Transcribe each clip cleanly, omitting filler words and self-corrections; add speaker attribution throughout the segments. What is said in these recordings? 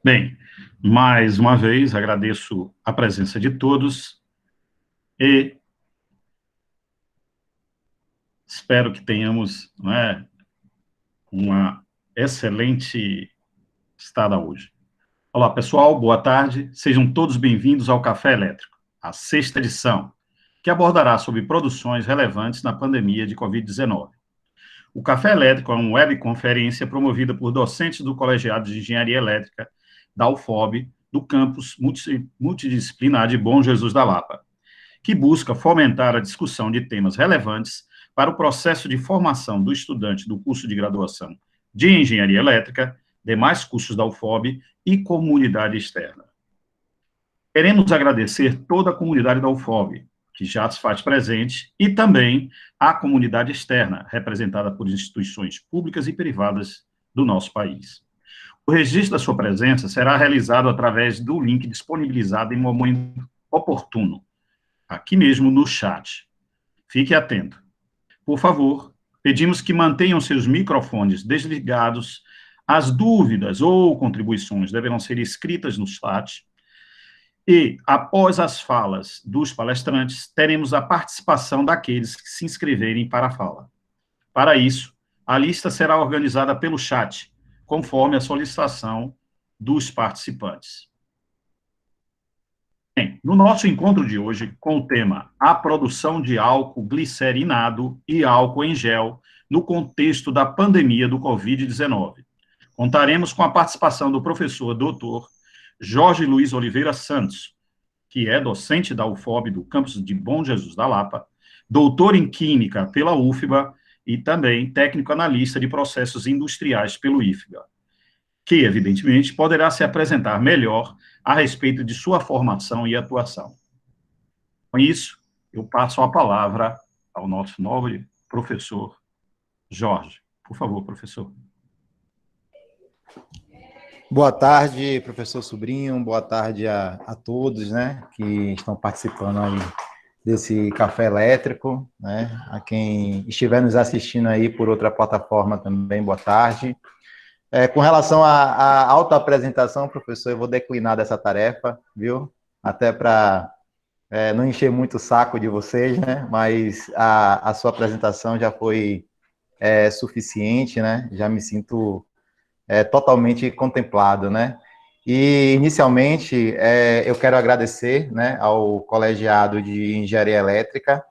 Speaker 1: Bem, mais uma vez agradeço a presença de todos e espero que tenhamos, né, uma excelente estada hoje. Olá, pessoal, boa tarde. Sejam todos bem-vindos ao Café Elétrico, a sexta edição, que abordará sobre produções relevantes na pandemia de Covid-19. O Café Elétrico é uma webconferência promovida por docentes do Colegiado de Engenharia Elétrica da UFOB, do campus multidisciplinar de Bom Jesus da Lapa, que busca fomentar a discussão de temas relevantes para o processo de formação do estudante do curso de graduação de Engenharia Elétrica, demais cursos da UFOB e comunidade externa. Queremos agradecer toda a comunidade da UFOB, que já se faz presente, e também a comunidade externa, representada por instituições públicas e privadas do nosso país. O registro da sua presença será realizado através do link disponibilizado em um momento oportuno, aqui mesmo no chat. Fique atento. Por favor, pedimos que mantenham seus microfones desligados. As dúvidas ou contribuições deverão ser escritas no chat. E, após as falas dos palestrantes, teremos a participação daqueles que se inscreverem para a fala. Para isso, a lista será organizada pelo chat, conforme a solicitação dos participantes. Bem, no nosso encontro de hoje, com o tema A produção de álcool glicerinado e álcool em gel no contexto da pandemia do Covid-19, contaremos com a participação do professor doutor Jorge Luiz Oliveira Santos, que é docente da UFOB do campus de Bom Jesus da Lapa, doutor em Química pela UFBA e também técnico analista de processos industriais pelo IFBA, que, evidentemente, poderá se apresentar melhor a respeito de sua formação e atuação. Com isso, eu passo a palavra ao nosso novo professor Jorge. Por favor, professor.
Speaker 2: Boa tarde, professor Sobrinho, boa tarde a todos, né, que estão participando aí desse Café Elétrico, né, a quem estiver nos assistindo aí por outra plataforma também, boa tarde. Com relação à autoapresentação, professor, eu vou declinar dessa tarefa, viu, até para não encher muito o saco de vocês, né, mas a sua apresentação já foi suficiente, né, já me sinto totalmente contemplado, né? E, inicialmente, eu quero agradecer, né, ao Colegiado de Engenharia Elétrica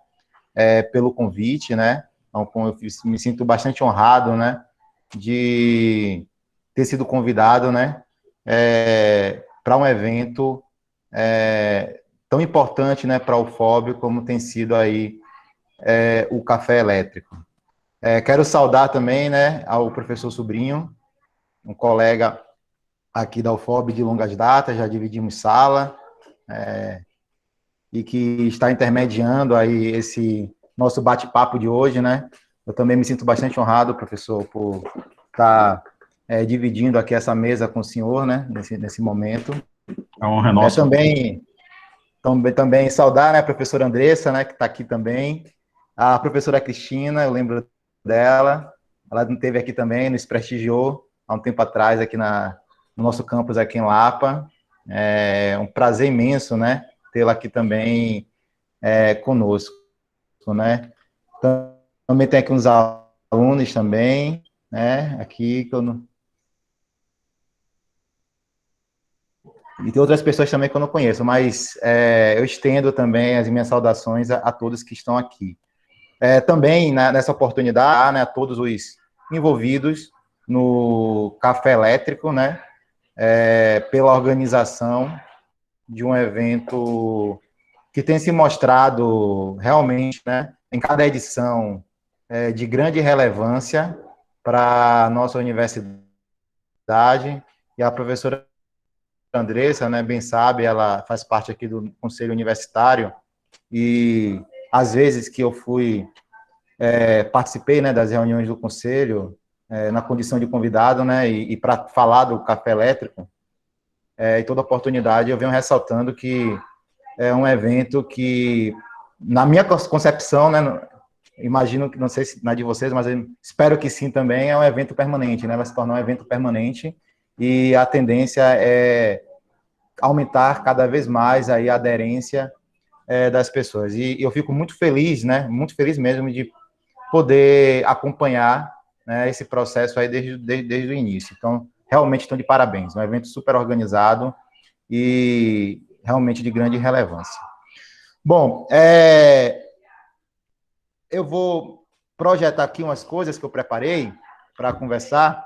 Speaker 2: pelo convite, né? Então, eu me sinto bastante honrado, né, de ter sido convidado, né, para um evento tão importante, né, para o UFOB, como tem sido aí o Café Elétrico. Quero saudar também, né, ao professor Sobrinho, um colega aqui da UFOB de longas datas, já dividimos sala, e que está intermediando aí esse nosso bate-papo de hoje, né? Eu também me sinto bastante honrado, professor, por estar dividindo aqui essa mesa com o senhor, né, nesse momento.
Speaker 1: A honra é nossa.
Speaker 2: Também saudar, né, a professora Andressa, né, que está aqui também, a professora Cristina, eu lembro dela, ela esteve aqui também, nos prestigiou há um tempo atrás aqui no nosso campus aqui em Lapa. É um prazer imenso, né, tê-la aqui também conosco, né. Também tem aqui uns alunos também, né, aqui que eu não... E tem outras pessoas também que eu não conheço, mas eu estendo também as minhas saudações a todos que estão aqui. Também, nessa oportunidade, né, a todos os envolvidos no Café Elétrico, né, pela organização de um evento que tem se mostrado realmente, né, em cada edição, de grande relevância para a nossa universidade, e a professora Andressa, né, bem sabe, ela faz parte aqui do Conselho Universitário, e às vezes que eu participei, né, das reuniões do Conselho, na condição de convidado, né, e para falar do Café Elétrico, em toda oportunidade eu venho ressaltando que é um evento que, na minha concepção, né, imagino que, não sei se na de vocês, mas eu espero que sim também, é um evento permanente, né, vai se tornar um evento permanente, e a tendência é aumentar cada vez mais aí a aderência das pessoas. E eu fico muito feliz, né, muito feliz mesmo de poder acompanhar, né, esse processo aí desde o início. Então, realmente estão de parabéns, um evento super organizado e realmente de grande relevância. Bom, eu vou projetar aqui umas coisas que eu preparei para conversar,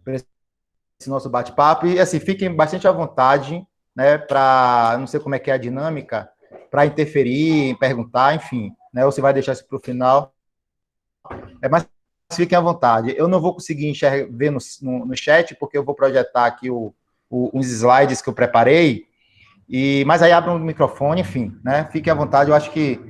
Speaker 2: para esse nosso bate-papo, e assim, fiquem bastante à vontade, né, para, não sei como é que é a dinâmica, para interferir, perguntar, enfim, né, ou você vai deixar isso para o final, mas fiquem à vontade. Eu não vou conseguir ver no chat, porque eu vou projetar aqui uns slides que eu preparei, mas aí abre um microfone, enfim, né, fiquem à vontade, eu acho que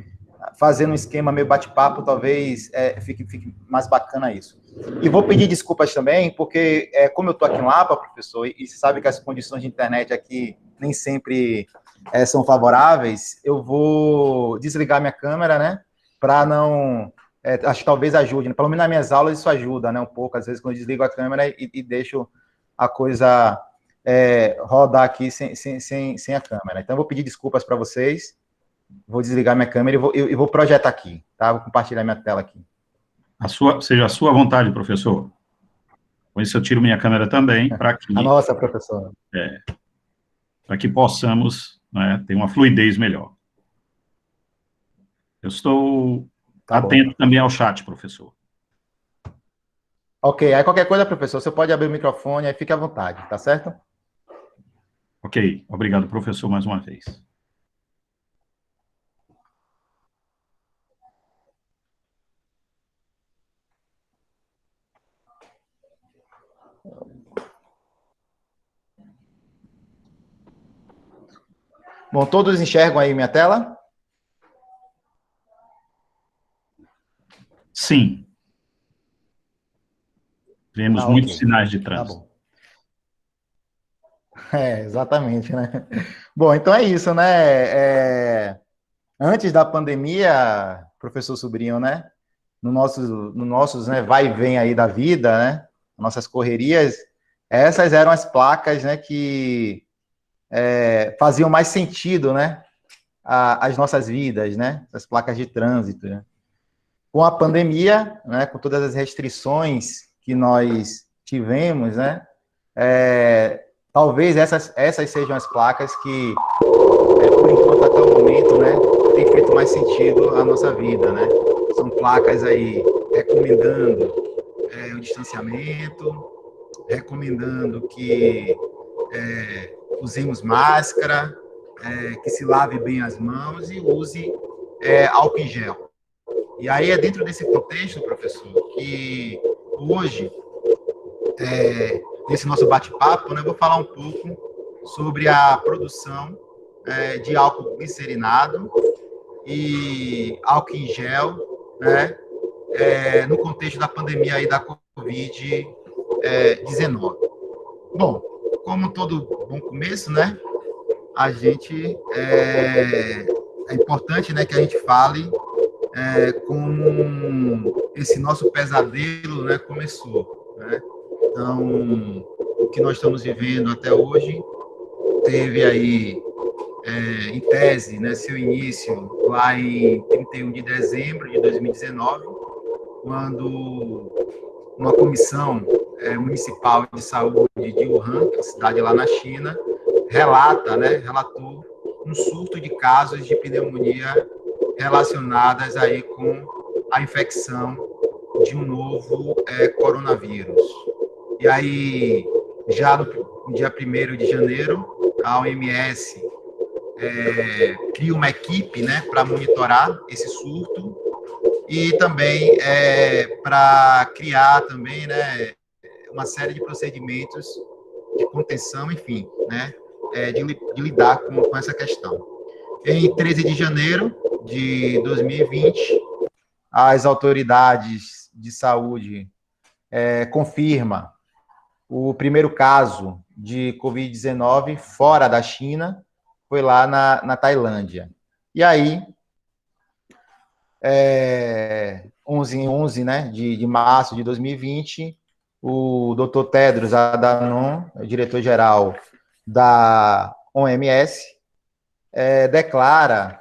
Speaker 2: fazendo um esquema meio bate-papo, talvez fique mais bacana isso. E vou pedir desculpas também, porque como eu estou aqui em Lapa, professor, e você sabe que as condições de internet aqui nem sempre são favoráveis, eu vou desligar minha câmera, né, para não... acho que talvez ajude, né? Pelo menos nas minhas aulas isso ajuda, né, um pouco, às vezes quando eu desligo a câmera e deixo a coisa rodar aqui sem a câmera. Então, eu vou pedir desculpas para vocês, vou desligar minha câmera e vou projetar aqui, tá? Vou compartilhar minha tela aqui.
Speaker 1: Seja a sua vontade, professor. Com isso, eu tiro minha câmera também, para que...
Speaker 2: A nossa, professora.
Speaker 1: Para que possamos, né, ter uma fluidez melhor. Eu estou atento também ao chat, professor.
Speaker 2: Ok, aí qualquer coisa, professor, você pode abrir o microfone, aí fique à vontade, tá certo?
Speaker 1: Ok, obrigado, professor, mais uma vez.
Speaker 2: Bom, todos enxergam aí minha tela?
Speaker 1: Sim. Vemos muitos
Speaker 2: Okay.
Speaker 1: sinais de trânsito.
Speaker 2: Tá bom. Exatamente, né? Bom, então é isso, né? Antes da pandemia, professor Sobrinho, né? No nossos né, vai e vem aí da vida, né? Nossas correrias, essas eram as placas, né, que faziam mais sentido, né? As nossas vidas, né? As placas de trânsito, né? Com a pandemia, né? Com todas as restrições que nós tivemos, né? Talvez essas sejam as placas que, por enquanto, até o momento, né, tem feito mais sentido a nossa vida, né? São placas aí recomendando o distanciamento, recomendando que usemos máscara, que se lave bem as mãos e use álcool em gel. E aí é dentro desse contexto, professor, que hoje, nesse nosso bate-papo, né, eu vou falar um pouco sobre a produção de álcool glicerinado e álcool em gel, né, no contexto da pandemia aí da Covid-19. Bom, como todo bom começo, né, a gente é importante, né, que a gente fale como esse nosso pesadelo, né, começou, né? Então, o que nós estamos vivendo até hoje teve aí, em tese, né, seu início lá em 31 de dezembro de 2019, quando uma comissão municipal de saúde de Wuhan, que é a cidade lá na China, relatou um surto de casos de pneumonia relacionadas aí com a infecção de um novo coronavírus. E aí, já no dia 1º de janeiro, a OMS cria uma equipe, né, para monitorar esse surto e também para criar também, né, uma série de procedimentos de contenção, enfim, né, de lidar com essa questão. Em 13 de janeiro de 2020, as autoridades de saúde confirmam o primeiro caso de Covid-19 fora da China, foi lá na Tailândia. E aí, 11 né, de março de 2020, o Dr. Tedros Adhanom, diretor-geral da OMS, declara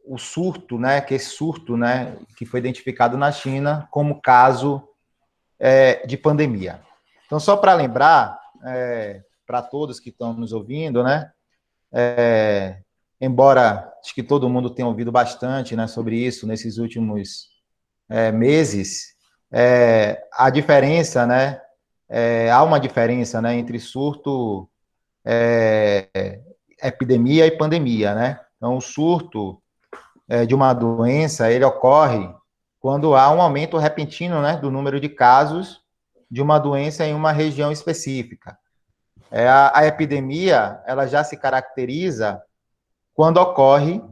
Speaker 2: o surto, né, que esse surto, né, que foi identificado na China como caso de pandemia. Então, só para lembrar, para todos que estão nos ouvindo, né, embora acho que todo mundo tenha ouvido bastante, né, sobre isso nesses últimos meses, a diferença, né, há uma diferença, né, entre surto, epidemia e pandemia, né? Então, o surto de uma doença, ele ocorre quando há um aumento repentino, né, do número de casos de uma doença em uma região específica. A epidemia, ela já se caracteriza quando ocorre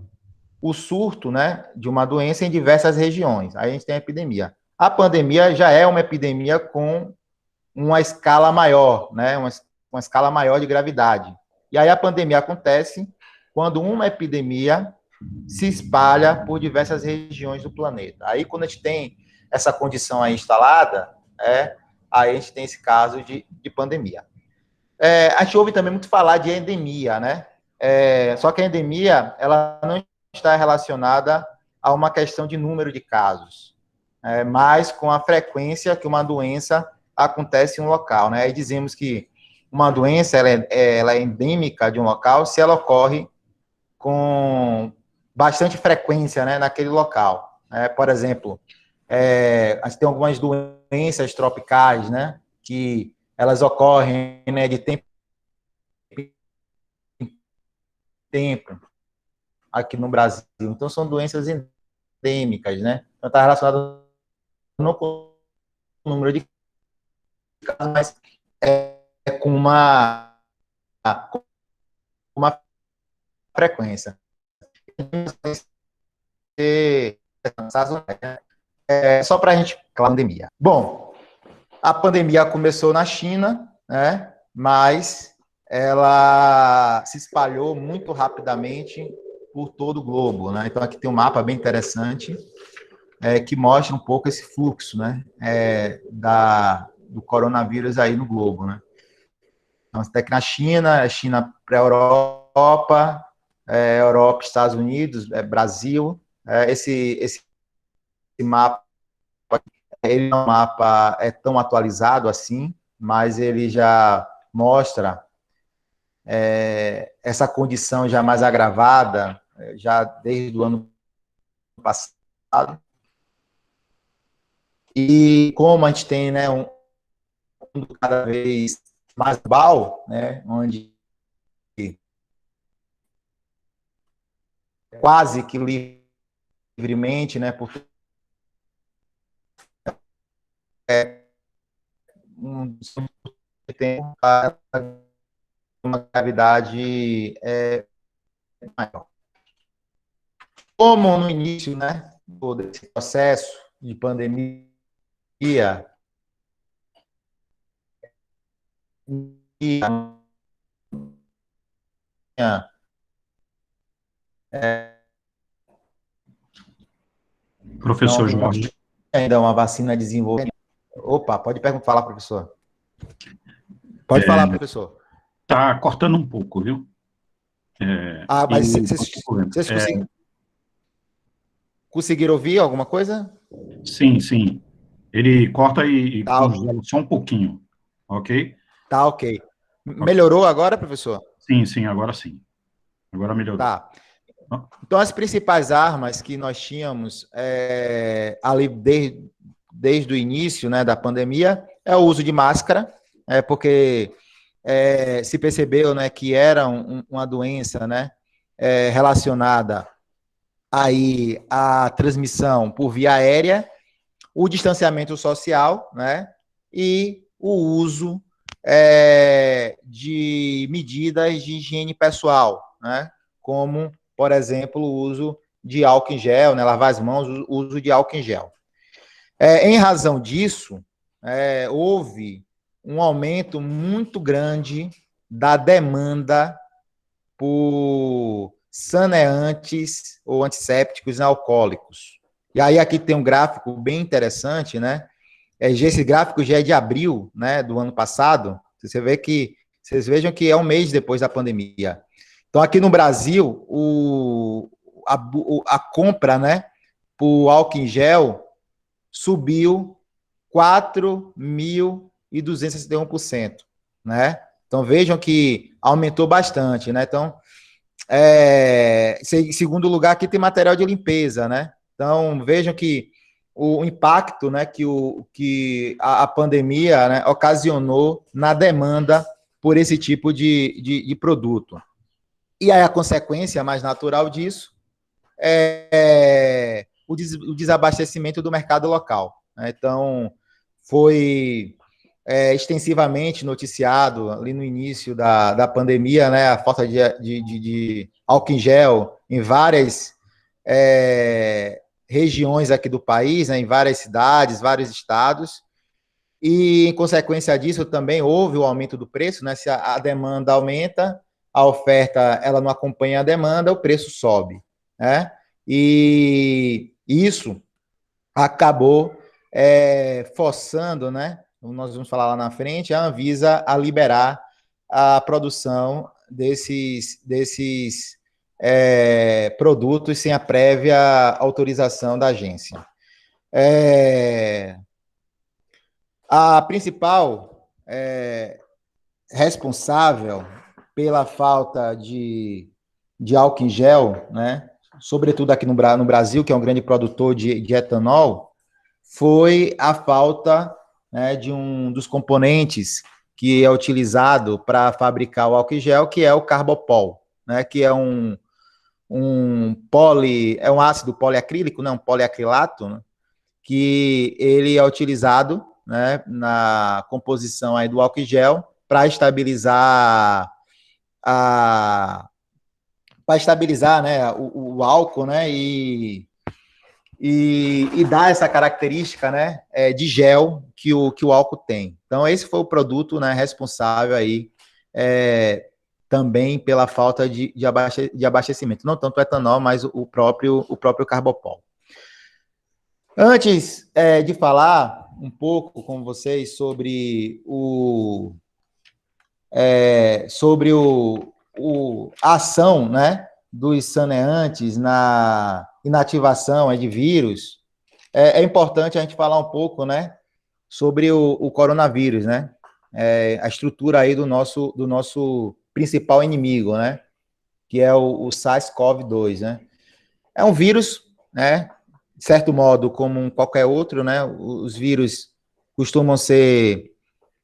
Speaker 2: o surto, né, de uma doença em diversas regiões. Aí a gente tem a epidemia. A pandemia já é uma epidemia com uma escala maior, né, uma escala maior de gravidade. E aí a pandemia acontece quando uma epidemia se espalha por diversas regiões do planeta. Aí, quando a gente tem essa condição aí instalada, aí a gente tem esse caso de pandemia. A gente ouve também muito falar de endemia, né? Só que a endemia, ela não está relacionada a uma questão de número de casos, mas com a frequência que uma doença acontece em um local, né? Aí dizemos que uma doença ela é endêmica de um local se ela ocorre com bastante frequência, né, naquele local. Por exemplo, a gente tem algumas doenças tropicais, né, que elas ocorrem, né, de tempo em tempo aqui no Brasil. Então, são doenças endêmicas, né? Então, está relacionado não com o número de casos, mas com uma frequência. Só para a gente, pandemia. Bom, a pandemia começou na China, né? Mas ela se espalhou muito rapidamente por todo o globo, né? Então aqui tem um mapa bem interessante que mostra um pouco esse fluxo, né? Do coronavírus aí no globo, né? Então até que na China, a China para a Europa, Europa, Estados Unidos, Brasil, esse mapa, ele não é um mapa tão atualizado assim, mas ele já mostra essa condição já mais agravada, já desde o ano passado. E como a gente tem, né, um mundo cada vez mais global, né, onde quase que livremente, né, porque tem uma gravidade maior. Como no início, né, desse processo de pandemia,
Speaker 1: Professor Jorge.
Speaker 2: Ainda uma vacina desenvolvida. Opa, pode falar, professor. Pode falar, professor.
Speaker 1: Está cortando um pouco, viu?
Speaker 2: Mas vocês conseguiram ouvir alguma coisa?
Speaker 1: Sim, sim. Ele corta e congela só um pouquinho, ok?
Speaker 2: Tá, ok. Melhorou agora, professor?
Speaker 1: Sim, sim, agora sim. Agora melhorou.
Speaker 2: Tá. Então, as principais armas que nós tínhamos ali desde o início, né, da pandemia é o uso de máscara, porque se percebeu, né, que era uma doença, né, relacionada aí à transmissão por via aérea, o distanciamento social, né, e o uso de medidas de higiene pessoal, né, como, por exemplo, o uso de álcool em gel, né, lavar as mãos, o uso de álcool em gel. Em razão disso, houve um aumento muito grande da demanda por saneantes ou antissépticos alcoólicos. E aí aqui tem um gráfico bem interessante, né? esse gráfico já é de abril, né, do ano passado. Vocês vejam que é um mês depois da pandemia. Então, aqui no Brasil, a compra, né, por álcool em gel subiu 4.261%, né? Então, vejam que aumentou bastante, né? Então, em segundo lugar, aqui tem material de limpeza, né? Então, vejam que o impacto, né, que a pandemia, né, ocasionou na demanda por esse tipo de produto. E aí a consequência mais natural disso é o desabastecimento do mercado local, né? Então, foi extensivamente noticiado ali no início da pandemia, né, a falta de álcool em gel em várias regiões aqui do país, né, em várias cidades, vários estados, e em consequência disso também houve o aumento do preço, né? Se a demanda aumenta, a oferta ela não acompanha a demanda, o preço sobe, né? E isso acabou forçando, né? Nós vamos falar lá na frente, a Anvisa a liberar a produção desses produtos sem a prévia autorização da agência. A principal responsável pela falta de álcool em gel, né, sobretudo aqui no Brasil, que é um grande produtor de etanol, foi a falta, né, de um dos componentes que é utilizado para fabricar o álcool em gel, que é o carbopol, né, que é um ácido poliacrílico, né, um poliacrilato, né, que ele é utilizado, né, na composição aí do álcool em gel para estabilizar né, o álcool, né, e dar essa característica, né, de gel que o álcool tem. Então, esse foi o produto, né, responsável aí também pela falta de abastecimento. Não tanto o etanol, mas o próprio carbopol. Antes de falar um pouco com vocês sobre a ação, né, dos saneantes na inativação de vírus, é importante a gente falar um pouco, né, sobre o coronavírus, né, a estrutura aí do nosso principal inimigo, né, que é o SARS-CoV-2, né. É um vírus, né, de certo modo, como qualquer outro, né, os vírus costumam ser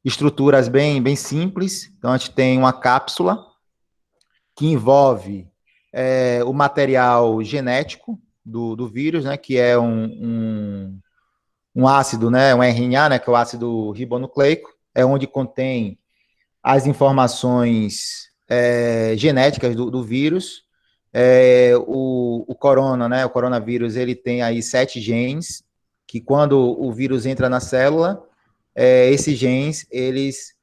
Speaker 2: estruturas bem simples. Então, a gente tem uma cápsula que envolve o material genético do vírus, né, que é um ácido, né, um RNA, né, que é o ácido ribonucleico, é onde contém as informações genéticas do vírus. O corona, né, o coronavírus, ele tem aí 7 genes, que quando o vírus entra na célula, esses genes, eles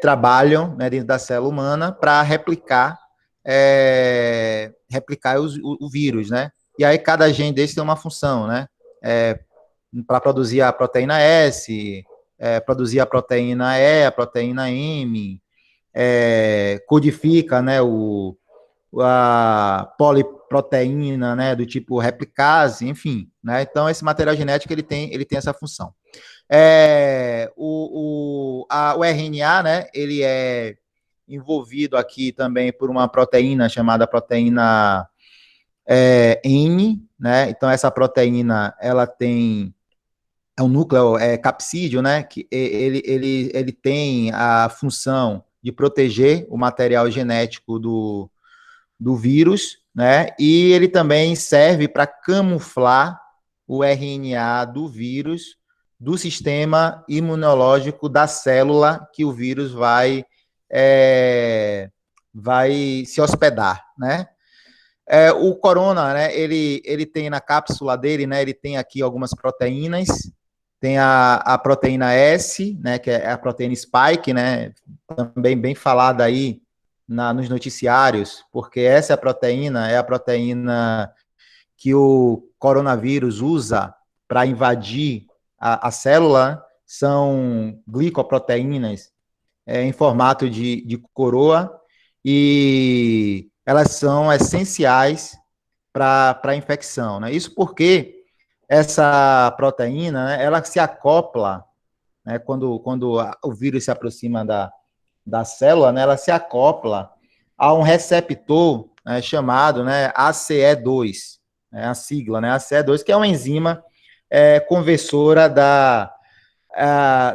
Speaker 2: trabalham, né, dentro da célula humana para replicar o vírus, né? E aí cada gene desse tem uma função, né? Para produzir a proteína S, produzir a proteína E, a proteína M, codifica, né, a poliproteína, né, do tipo replicase, enfim, né? Então esse material genético ele tem essa função. O RNA, né, ele é envolvido aqui também por uma proteína chamada proteína N, né? Então essa proteína ela tem um núcleo capsídeo, né? Que ele tem a função de proteger o material genético do vírus, né? E ele também serve para camuflar o RNA do vírus do sistema imunológico da célula que o vírus vai se hospedar, né? O corona, né? Ele tem na cápsula dele, né? Ele tem aqui algumas proteínas. Tem a proteína S, né? Que é a proteína spike, né? Também bem falada aí nos noticiários, porque essa é a proteína que o coronavírus usa para invadir a célula, são glicoproteínas em formato de coroa, e elas são essenciais para a infecção, né? Isso porque essa proteína, né, ela se acopla, né, quando o vírus se aproxima da célula, né, ela se acopla a um receptor, né, chamado, né, ACE2, né, a sigla, né, ACE2, que é uma enzima conversora da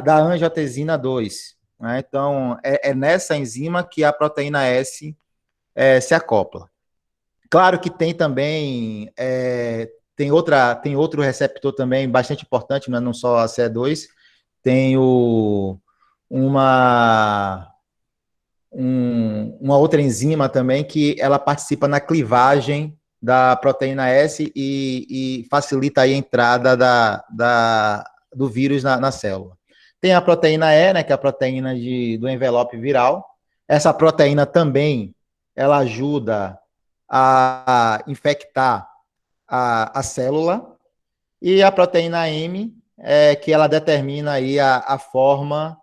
Speaker 2: angiotensina 2. Né? Então, é nessa enzima que a proteína S se acopla. Claro que tem também, tem outro receptor também bastante importante, não é não só a ACE2, tem uma outra enzima também que ela participa na clivagem da proteína S e facilita aí a entrada do vírus na célula. Tem a proteína E, né, que é a proteína do envelope viral. Essa proteína também, ela ajuda a infectar a célula. E a proteína M, que ela determina aí a forma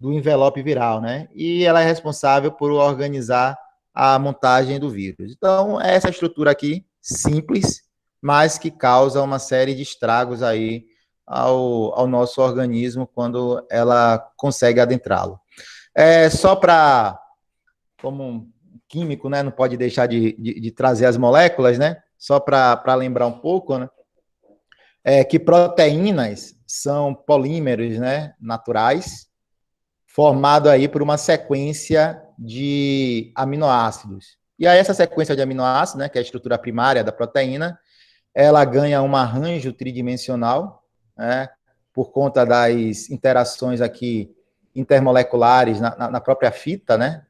Speaker 2: do envelope viral, né? E ela é responsável por organizar a montagem do vírus. Então, é essa estrutura aqui, simples, mas que causa uma série de estragos aí ao nosso organismo quando ela consegue adentrá-lo. Só para, como um químico, né, não pode deixar de trazer as moléculas, né? Só para lembrar um pouco, né? Que proteínas são polímeros, né, naturais, formado aí por uma sequência de aminoácidos. E aí essa sequência de aminoácidos, né, que é a estrutura primária da proteína, ela ganha um arranjo tridimensional, né, por conta das interações aqui intermoleculares na própria fita, né,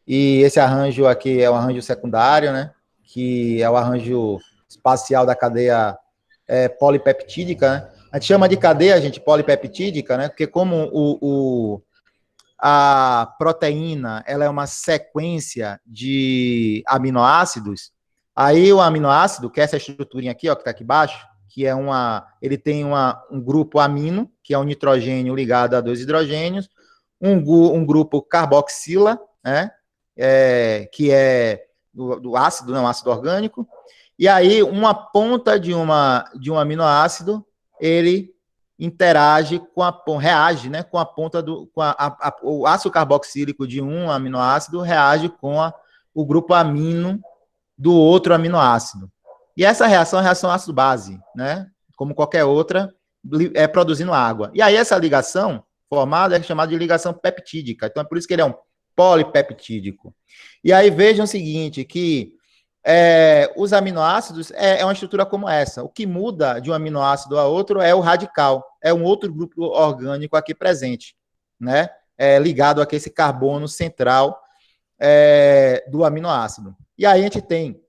Speaker 2: e esse arranjo aqui é o arranjo secundário, né, que é o arranjo espacial da cadeia polipeptídica, né? A gente chama de cadeia, gente, polipeptídica, né? Porque como a proteína ela é uma sequência de aminoácidos, aí o aminoácido, que é essa estruturinha aqui, ó, que está aqui embaixo, que é ele tem um grupo amino, que é um nitrogênio ligado a dois hidrogênios, um grupo carboxila, né? Que é do ácido, não, ácido orgânico. E aí, uma ponta de um aminoácido, ele interage reage, né, com a ponta o ácido carboxílico de um aminoácido reage com o grupo amino do outro aminoácido. E essa reação é a reação ácido-base, né, como qualquer outra, produzindo água. E aí, essa ligação formada é chamada de ligação peptídica. Então, é por isso que ele é um polipeptídico. E aí, vejam o seguinte, que os aminoácidos é uma estrutura como essa. O que muda de um aminoácido a outro é o radical, é um outro grupo orgânico aqui presente, né? Ligado aqui a esse carbono central do aminoácido. E aí a gente tem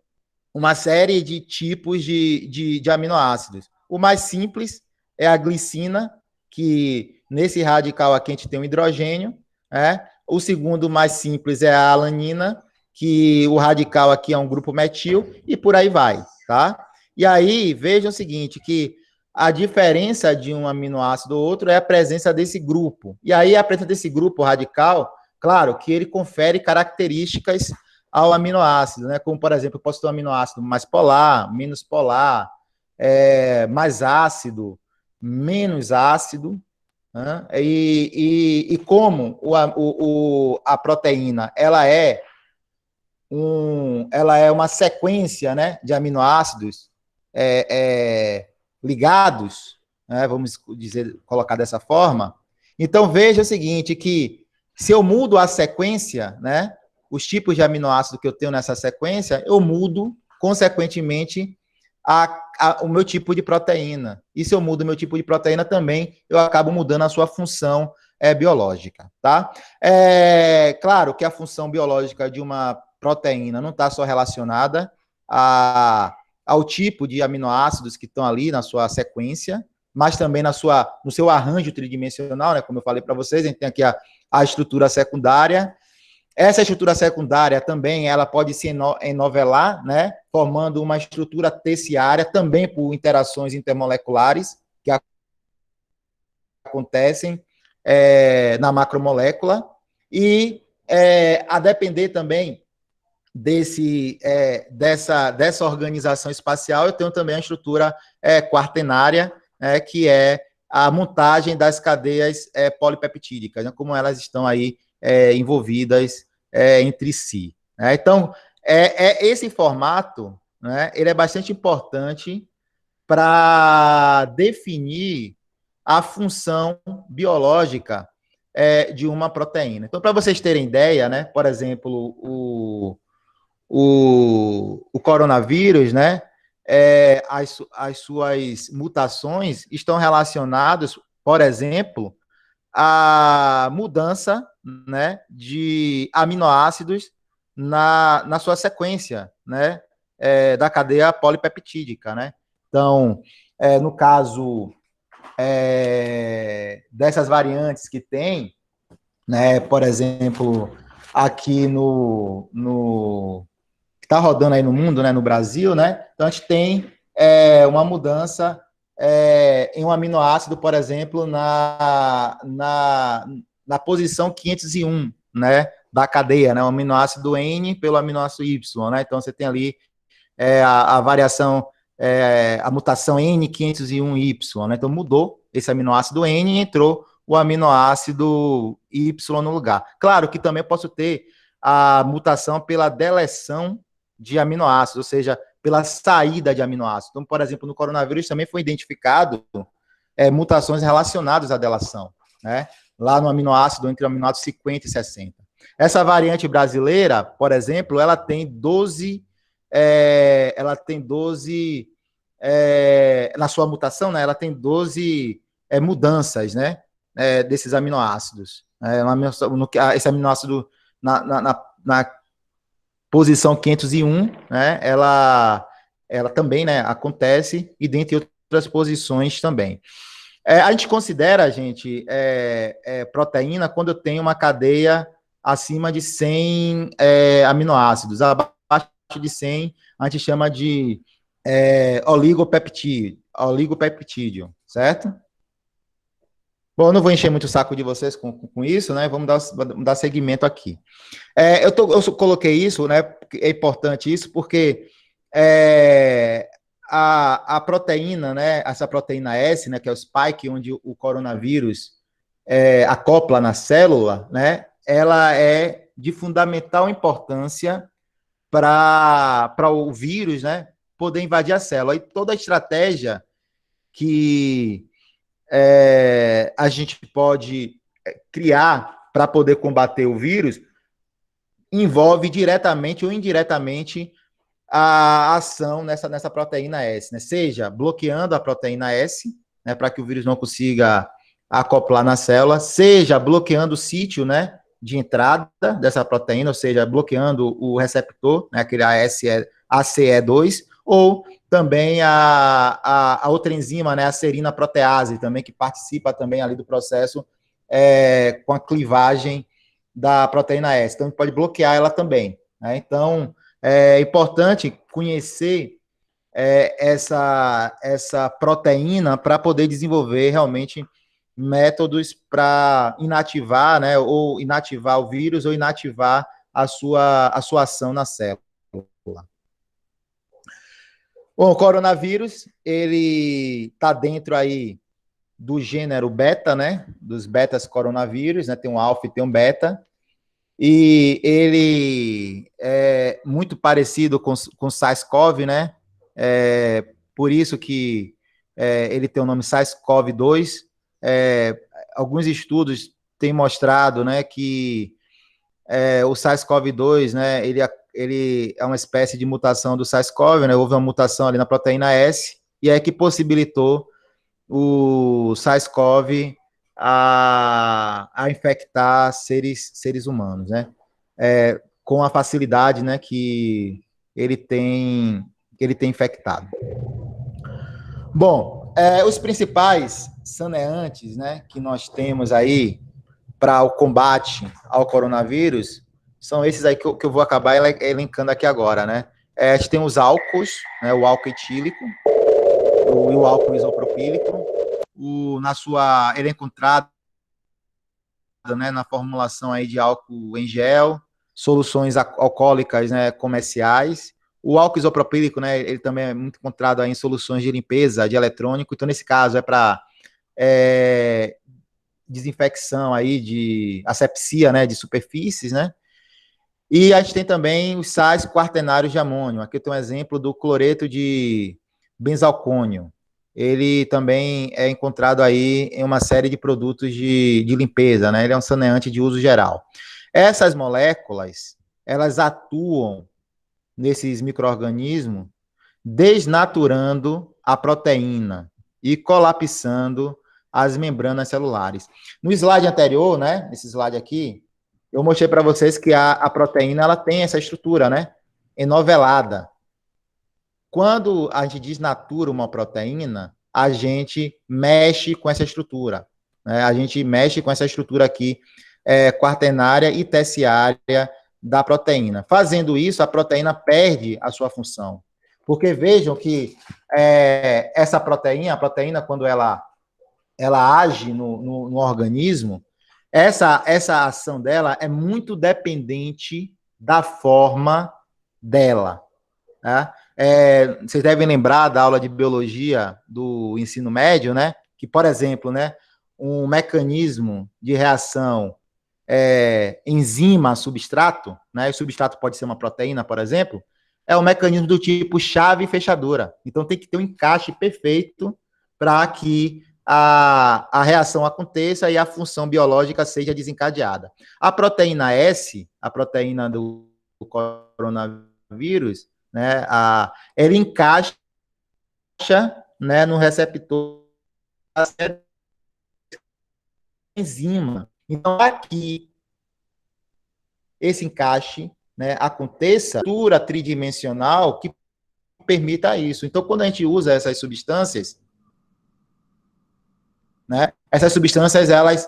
Speaker 2: uma série de tipos de aminoácidos. O mais simples é a glicina, que nesse radical aqui a gente tem um hidrogênio, né? O segundo mais simples é a alanina, que o radical aqui é um grupo metil, e por aí vai, tá? E aí, vejam o seguinte, que a diferença de um aminoácido ou outro é a presença desse grupo. E aí, a presença desse grupo radical, claro, que ele confere características ao aminoácido, né? Como, por exemplo, eu posso ter um aminoácido mais polar, menos polar, mais ácido, menos ácido, né? E como a proteína, ela é uma sequência, né, de aminoácidos ligados, né, vamos colocar dessa forma. Então, veja o seguinte, que se eu mudo a sequência, né, os tipos de aminoácido que eu tenho nessa sequência, eu mudo, consequentemente, o meu tipo de proteína. E se eu mudo o meu tipo de proteína também, eu acabo mudando a sua função biológica, tá? Claro que a função biológica de uma proteína não está só relacionada ao tipo de aminoácidos que estão ali na sua sequência, mas também no seu arranjo tridimensional, né? Como eu falei para vocês, a gente tem aqui a estrutura secundária. Essa estrutura secundária também ela pode se enovelar, né? Formando uma estrutura terciária, também por interações intermoleculares que acontecem na macromolécula, e a depender também dessa organização espacial, eu tenho também a estrutura quaternária, que é a montagem das cadeias polipeptídicas, né, como elas estão aí envolvidas entre si. Né? Então, esse formato, né, ele é bastante importante para definir a função biológica de uma proteína. Então, para vocês terem ideia, né, por exemplo, o coronavírus, né, as suas mutações estão relacionadas, por exemplo, à mudança, né, de aminoácidos na sua sequência, né, da cadeia polipeptídica, né? Então, no caso dessas variantes que tem, né, por exemplo, aqui que está rodando aí no mundo, né, no Brasil, né? Então, a gente tem uma mudança em um aminoácido, por exemplo, na posição 501, né, da cadeia, né, o aminoácido N pelo aminoácido Y, né? Então, você tem ali a variação, a mutação N501Y, né? Então, mudou esse aminoácido N e entrou o aminoácido Y no lugar. Claro que também eu posso ter a mutação pela deleção de aminoácidos, ou seja, pela saída de aminoácidos. Então, por exemplo, no coronavírus também foi identificado mutações relacionadas à delação, né? Lá no aminoácido, entre o aminoácido 50 e 60. Essa variante brasileira, por exemplo, ela tem 12 na sua mutação, né, ela tem 12 mudanças, né, desses aminoácidos. Esse aminoácido na posição 501, né, ela também, né, acontece, e dentre outras posições também. A gente considera, gente, proteína quando eu tenho uma cadeia acima de 100 aminoácidos. Abaixo de 100, a gente chama de oligopeptídeo, certo? Bom, eu não vou encher muito o saco de vocês com isso, né? Vamos dar seguimento aqui. Eu coloquei isso, né? É importante isso, porque a proteína, né? Essa proteína S, né? Que é o spike, onde o coronavírus acopla na célula, né? Ela é de fundamental importância para o vírus, né, poder invadir a célula. E toda a estratégia que a gente pode criar para poder combater o vírus envolve diretamente ou indiretamente a ação nessa proteína S, né? Seja bloqueando a proteína S, né, para que o vírus não consiga acoplar na célula, seja bloqueando o sítio, né, de entrada dessa proteína, ou seja, bloqueando o receptor, né, aquele ACE2, ou também a outra enzima, né, a serina protease, também, que participa também ali do processo com a clivagem da proteína S. Então, a gente pode bloquear ela também. Né? Então, é importante conhecer essa proteína para poder desenvolver realmente métodos para inativar, né, ou inativar o vírus ou inativar a sua ação na célula. Bom, o coronavírus, ele está dentro aí do gênero beta, né, dos betas coronavírus, né, tem um alfa e tem um beta, e ele é muito parecido com SARS-CoV, né, por isso que ele tem o nome SARS-CoV-2. Alguns estudos têm mostrado, né, que o SARS-CoV-2, né, ele é uma espécie de mutação do SARS-CoV, né, houve uma mutação ali na proteína S, e é que possibilitou o SARS-CoV a infectar seres humanos, né, com a facilidade, né, que ele tem infectado. Bom, os principais saneantes, né, que nós temos aí para o combate ao coronavírus são esses aí que eu vou acabar elencando aqui agora, né? A gente tem os álcools, né, o álcool etílico e o álcool isopropílico. Ele é encontrado né, na formulação aí de álcool em gel, soluções alcoólicas, né, comerciais. O álcool isopropílico, né, ele também é muito encontrado aí em soluções de limpeza de eletrônico. Então, nesse caso, é para desinfecção aí de asepsia, né, de superfícies, né? E a gente tem também os sais quaternários de amônio. Aqui eu tenho um exemplo do cloreto de benzalcônio. Ele também é encontrado aí em uma série de produtos de limpeza, né? Ele é um saneante de uso geral. Essas moléculas, elas atuam nesses micro-organismos, desnaturando a proteína e colapsando as membranas celulares. No slide anterior, né, esse slide aqui, eu mostrei para vocês que a proteína ela tem essa estrutura, né, enovelada. Quando a gente desnatura uma proteína, a gente mexe com essa estrutura, né? A gente mexe com essa estrutura aqui, quaternária e terciária da proteína. Fazendo isso, a proteína perde a sua função. Porque vejam que essa proteína, a proteína, quando ela age no organismo, essa ação dela é muito dependente da forma dela. Tá? Vocês devem lembrar da aula de biologia do ensino médio, né? Que, por exemplo, né, um mecanismo de reação enzima-substrato, né? O substrato pode ser uma proteína, por exemplo, é um mecanismo do tipo chave e fechadura. Então, tem que ter um encaixe perfeito para que a reação aconteça e a função biológica seja desencadeada. A proteína S, a proteína do coronavírus, né, ela encaixa, né, no receptor da enzima. Então, aqui, esse encaixe, né, aconteça, estrutura tridimensional que permita isso. Então, quando a gente usa essas substâncias, né, essas substâncias, elas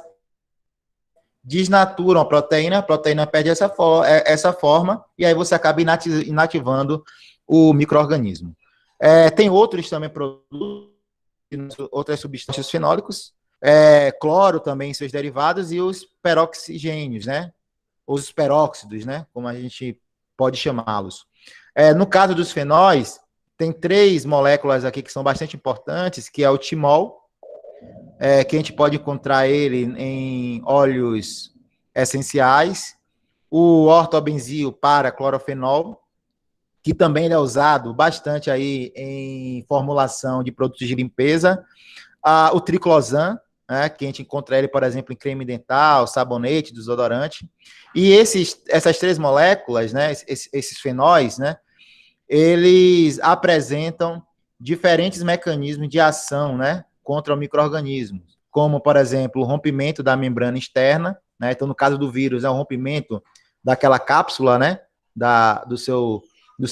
Speaker 2: desnaturam a proteína perde essa forma, e aí você acaba inativando o micro-organismo. Tem outros também produtos, outras substâncias fenólicos, cloro também em seus derivados, e os peroxigênios, né? Os peróxidos, né? Como a gente pode chamá-los. No caso dos fenóis, tem 3 moléculas aqui que são bastante importantes, que é o timol, que a gente pode encontrar ele em óleos essenciais, o ortobenzil para clorofenol, que também é usado bastante aí em formulação de produtos de limpeza, o triclosan, né, que a gente encontra ele, por exemplo, em creme dental, sabonete, desodorante, e essas 3 moléculas, né, esses fenóis, né, eles apresentam diferentes mecanismos de ação, né, contra o micro-organismo, como, por exemplo, o rompimento da membrana externa, né, então, no caso do vírus, é o rompimento daquela cápsula, né, do seu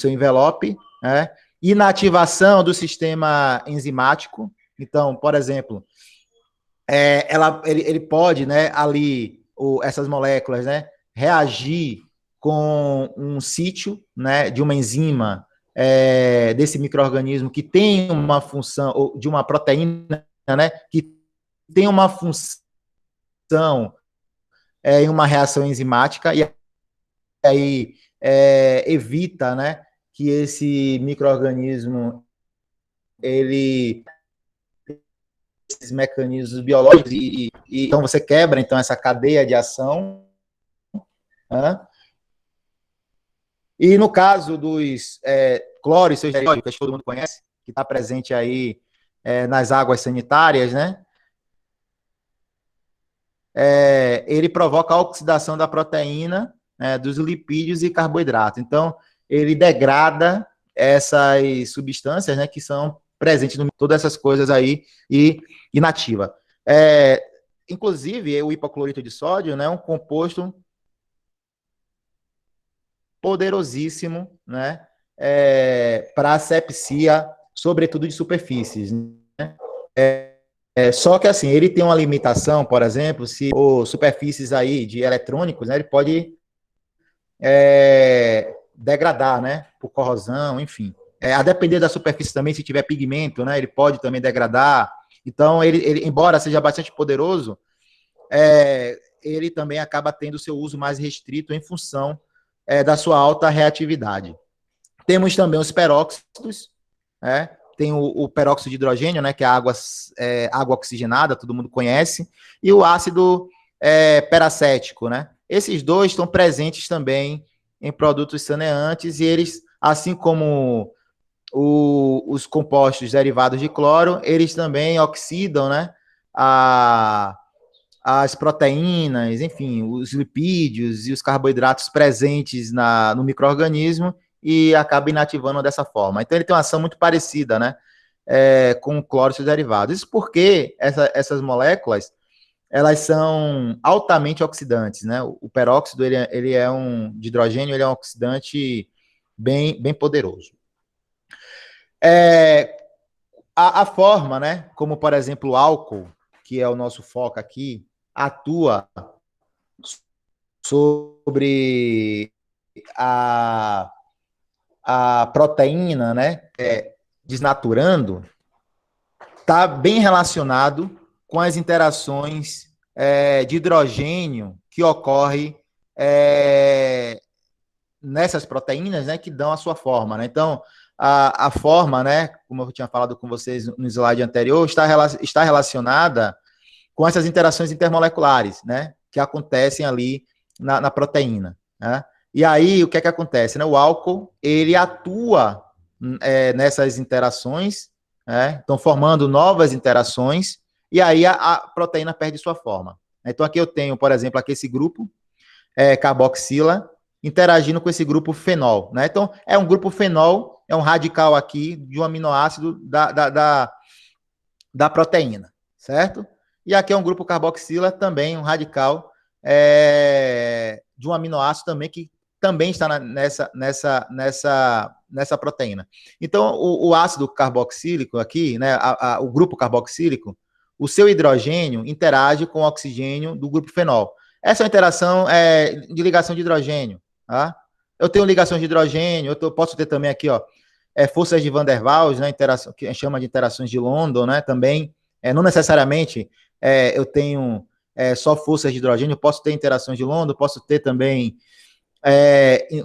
Speaker 2: envelope, né, inativação do sistema enzimático. Então, por exemplo, ele pode, né, ali, essas moléculas, né, reagir com um sítio, né, de uma enzima desse micro-organismo que tem uma função, ou de uma proteína, né, que tem uma função em uma reação enzimática, e aí evita, né, que esse micro-organismo ele esses mecanismos biológicos então você quebra então essa cadeia de ação, né? E no caso dos cloro e seus derivados, que todo mundo conhece, que está presente aí nas águas sanitárias, né? Ele provoca a oxidação da proteína, dos lipídios e carboidratos. Então, ele degrada essas substâncias, né, que são presentes em todas essas coisas aí e inativa. Inclusive, o hipoclorito de sódio, né, é um composto poderosíssimo, né, para asepsia, sobretudo de superfícies, né? Só que, assim, ele tem uma limitação, por exemplo, se ou superfícies aí de eletrônicos, né, ele pode degradar, né, por corrosão, enfim. A depender da superfície também, se tiver pigmento, né, ele pode também degradar. Então, ele embora seja bastante poderoso, ele também acaba tendo seu uso mais restrito em função da sua alta reatividade. Temos também os peróxidos, tem o peróxido de hidrogênio, né, que é água oxigenada, todo mundo conhece, e o ácido peracético, né? Esses dois estão presentes também em produtos saneantes, e eles, assim como os compostos derivados de cloro, eles também oxidam, né, as proteínas, enfim, os lipídios e os carboidratos presentes no micro-organismo, e acaba inativando dessa forma. Então, ele tem uma ação muito parecida, né, com o cloro e seus derivados. Isso porque essas moléculas, elas são altamente oxidantes, né? O peróxido, ele é de hidrogênio, ele é um oxidante bem poderoso. A forma, né, como, por exemplo, o álcool, que é o nosso foco aqui, atua sobre a proteína, né, desnaturando, está bem relacionado com as interações de hidrogênio que ocorre nessas proteínas, né, que dão a sua forma, né? Então, a forma, né, como eu tinha falado com vocês no slide anterior, está relacionada com essas interações intermoleculares, né, que acontecem ali na proteína, né? E aí, o que é que acontece, né? O álcool, ele atua nessas interações, né? Então, formando novas interações, e aí a proteína perde sua forma. Então, aqui eu tenho, por exemplo, aqui esse grupo, carboxila, interagindo com esse grupo fenol, né? Então, é um grupo fenol, é um radical aqui de um aminoácido da proteína, certo? E aqui é um grupo carboxila, também um radical de um aminoácido também que também está nessa proteína. Então, o ácido carboxílico aqui, né, o grupo carboxílico, o seu hidrogênio interage com o oxigênio do grupo fenol. Essa é uma interação de ligação de hidrogênio, tá? Eu tenho ligação de hidrogênio, posso ter também aqui, ó, forças de Van der Waals, né, interação, que chama de interações de London, né, também, não necessariamente eu tenho só forças de hidrogênio, eu posso ter interações de London, posso ter também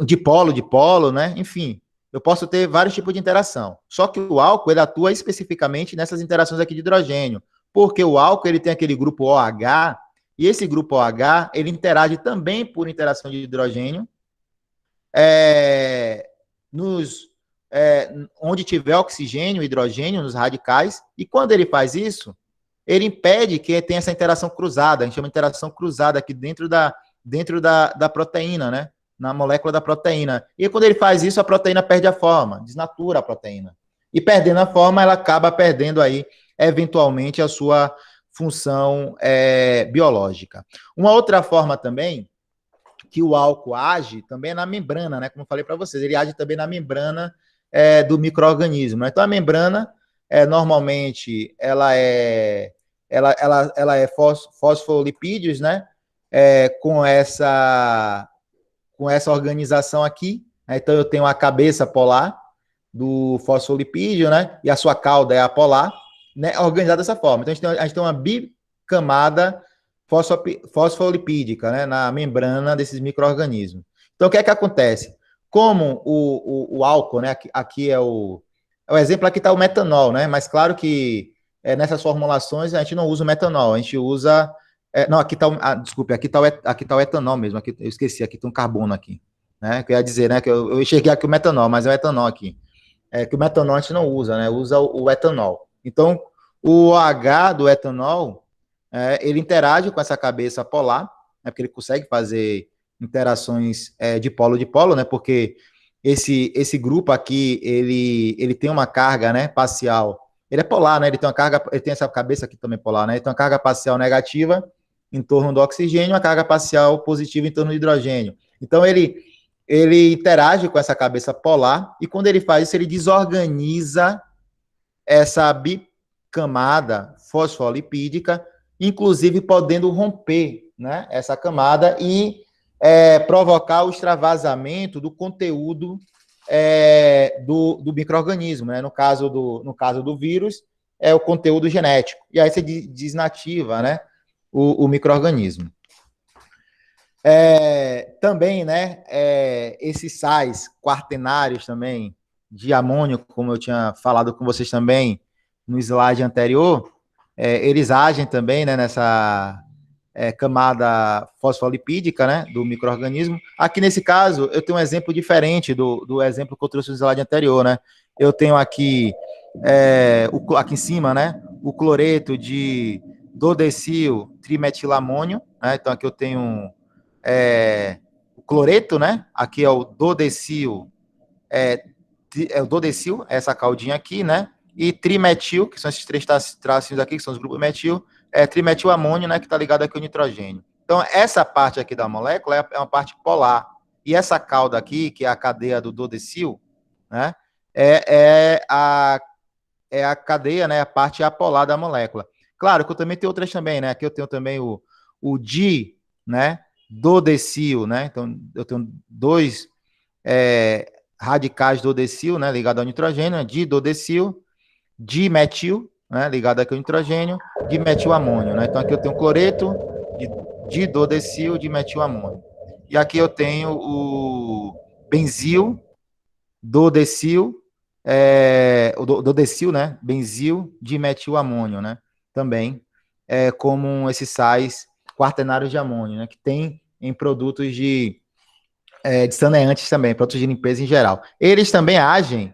Speaker 2: dipolo, né? Enfim, eu posso ter vários tipos de interação. Só que o álcool, ele atua especificamente nessas interações aqui de hidrogênio, porque o álcool, ele tem aquele grupo OH, e esse grupo OH, ele interage também por interação de hidrogênio, onde tiver oxigênio, hidrogênio, nos radicais, e quando ele faz isso, ele impede que tenha essa interação cruzada, a gente chama de interação cruzada aqui dentro da proteína, né? Na molécula da proteína. E quando ele faz isso, a proteína perde a forma, desnatura a proteína. E perdendo a forma, ela acaba perdendo aí, eventualmente, a sua função biológica. Uma outra forma também que o álcool age também é na membrana, né? Como eu falei para vocês, ele age também na membrana do micro-organismo. Então, a membrana, normalmente, ela é fosfolipídios, né? Com essa organização aqui, né? Então eu tenho a cabeça polar do fosfolipídio, né? E a sua cauda é apolar, né? Organizada dessa forma. Então a gente tem uma bicamada fosfolipídica, né? Na membrana desses micro-organismos. Então o que é que acontece? Como o álcool, né? Aqui é o exemplo, aqui está o metanol, né? Mas claro que nessas formulações a gente não usa o metanol, a gente usa não, aqui está desculpe, aqui tá o etanol mesmo, aqui, eu esqueci, aqui tem um carbono aqui, né, que eu ia dizer, né, que eu enxerguei aqui o metanol, mas é o etanol aqui, que o metanol a gente não usa, né, usa o etanol. Então, o OH do etanol, ele interage com essa cabeça polar, né, porque ele consegue fazer interações de polo, né, porque esse grupo aqui, ele tem uma carga, né, parcial, ele é polar, né, ele tem essa cabeça aqui também polar, né, ele tem uma carga parcial negativa em torno do oxigênio, a carga parcial positiva em torno do hidrogênio. Então, ele interage com essa cabeça polar, e quando ele faz isso, ele desorganiza essa bicamada fosfolipídica, inclusive podendo romper, né, essa camada e provocar o extravasamento do conteúdo do micro-organismo, né? No caso do vírus, é o conteúdo genético. E aí você desnativa, né, o micro-organismo. Também, né, esses sais quaternários também de amônio, como eu tinha falado com vocês também no slide anterior, eles agem também, né, nessa camada fosfolipídica, né, do micro-organismo. Aqui nesse caso, eu tenho um exemplo diferente do exemplo que eu trouxe no slide anterior, né? Eu tenho aqui, aqui em cima, né, o cloreto de dodecil trimetilamônio, né? Então aqui eu tenho o cloreto, né? Aqui é o dodecil, o dodecil, essa caldinha aqui, né? E trimetil, que são esses três tracinhos aqui, que são os grupos metil, trimetilamônio, né? Que está ligado aqui ao nitrogênio. Então, essa parte aqui da molécula é uma parte polar. E essa cauda aqui, que é a cadeia do dodecil, né? É, é, a, é a cadeia, né? A parte apolar da molécula. Claro que eu também tenho outras também, né? Aqui eu tenho também o di, né? Dodecil, né? Então, eu tenho dois radicais dodecil, né? Ligado ao nitrogênio, né? Didodecil, dimetil, né? Ligado aqui ao nitrogênio, dimetilamônio, né? Então, aqui eu tenho cloreto de didodecil, dimetilamônio. E aqui eu tenho o benzil, dodecil, o dodecil, né? Benzil, dimetilamônio, né? Também como esses sais quaternários de amônio, né? Que tem em produtos de saneantes também, produtos de limpeza em geral. Eles também agem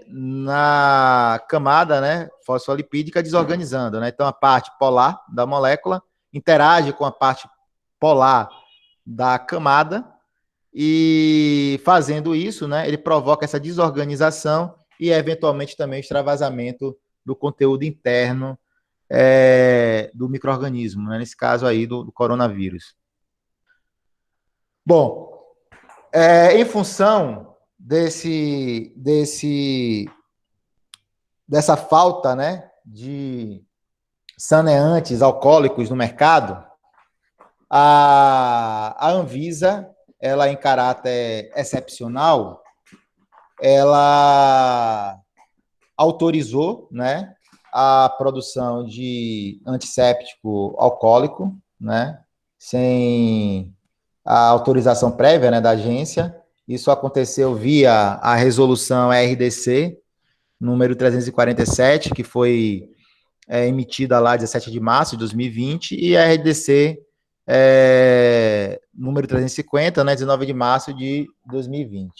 Speaker 2: na camada, né, fosfolipídica desorganizando, né? Então a parte polar da molécula interage com a parte polar da camada e fazendo isso, né, ele provoca essa desorganização e eventualmente também extravasamento do conteúdo interno do micro-organismo, né? Nesse caso aí do coronavírus. Bom, em função dessa falta, né, de saneantes alcoólicos no mercado, a Anvisa, ela em caráter excepcional, ela autorizou, né, a produção de antisséptico alcoólico, né, sem a autorização prévia, né, da agência. Isso aconteceu via a resolução RDC número 347, que foi emitida lá 17 de março de 2020, e a RDC número 350, né, 19 de março de 2020.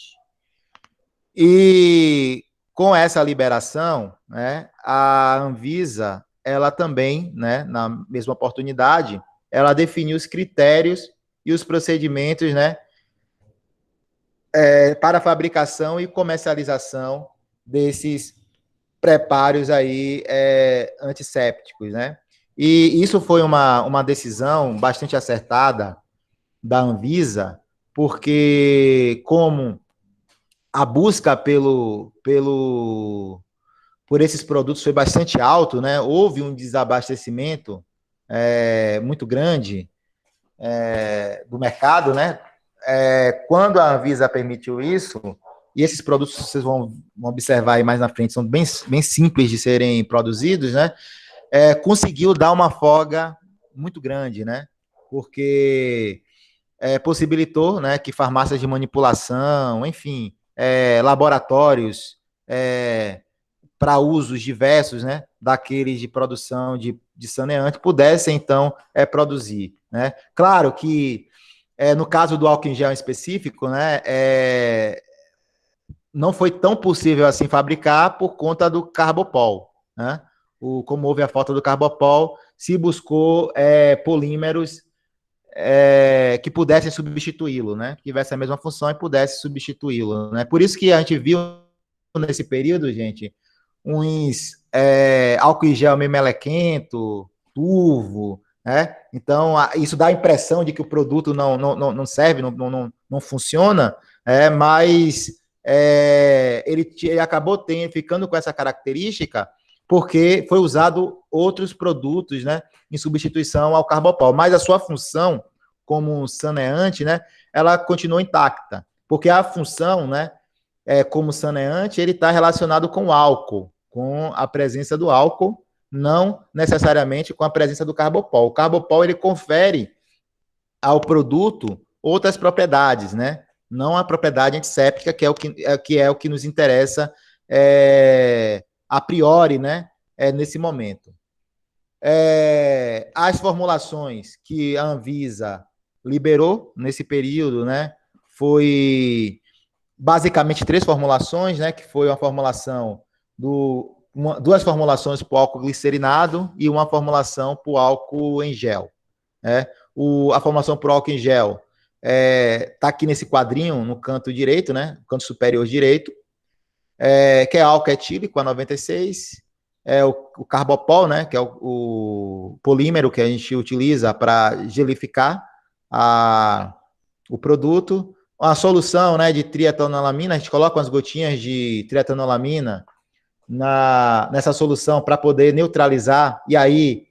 Speaker 2: E com essa liberação, né, a Anvisa, ela também, né, na mesma oportunidade, ela definiu os critérios e os procedimentos, né, para a fabricação e comercialização desses preparos aí antissépticos, né? E isso foi uma decisão bastante acertada da Anvisa, porque como a busca por esses produtos foi bastante alto, né? Houve um desabastecimento muito grande do mercado, né? Quando a Anvisa permitiu isso, e esses produtos vocês vão observar aí mais na frente, são bem simples de serem produzidos, né? Conseguiu dar uma folga muito grande, né? Porque possibilitou, né, que farmácias de manipulação, enfim, laboratórios para usos diversos, né, daqueles de produção de saneante, pudessem, então, produzir, né? Claro que, no caso do álcool em gel em específico, né, não foi tão possível assim fabricar por conta do carbopol, né? Como houve a falta do carbopol, se buscou polímeros que pudessem substituí-lo, né? Que tivesse a mesma função e pudesse substituí-lo, né? Por isso que a gente viu nesse período, gente, uns álcool em gel meio melequento, turvo, né? Então, isso dá a impressão de que o produto não serve, não funciona, mas ele acabou ficando com essa característica porque foi usado outros produtos, né, em substituição ao carbopol, mas a sua função como saneante, né, ela continuou intacta, porque a função, né, como saneante, ele está relacionado com o álcool, com a presença do álcool, não necessariamente com a presença do carbopol. O carbopol, ele confere ao produto outras propriedades, né? Não a propriedade antisséptica, que é o que nos interessa a priori, né? Nesse momento. As formulações que a Anvisa liberou nesse período, né? Foi basicamente 3 formulações, né? Que foi uma formulação duas formulações para o álcool glicerinado e uma formulação para o álcool em gel. Né? A formulação para o álcool em gel está aqui nesse quadrinho, no canto direito, né? Canto superior direito, que é álcool etílico, a 96, o carbopol, né? Que é o polímero que a gente utiliza para gelificar o produto. A solução, né, de trietanolamina, a gente coloca umas gotinhas de trietanolamina nessa solução para poder neutralizar e aí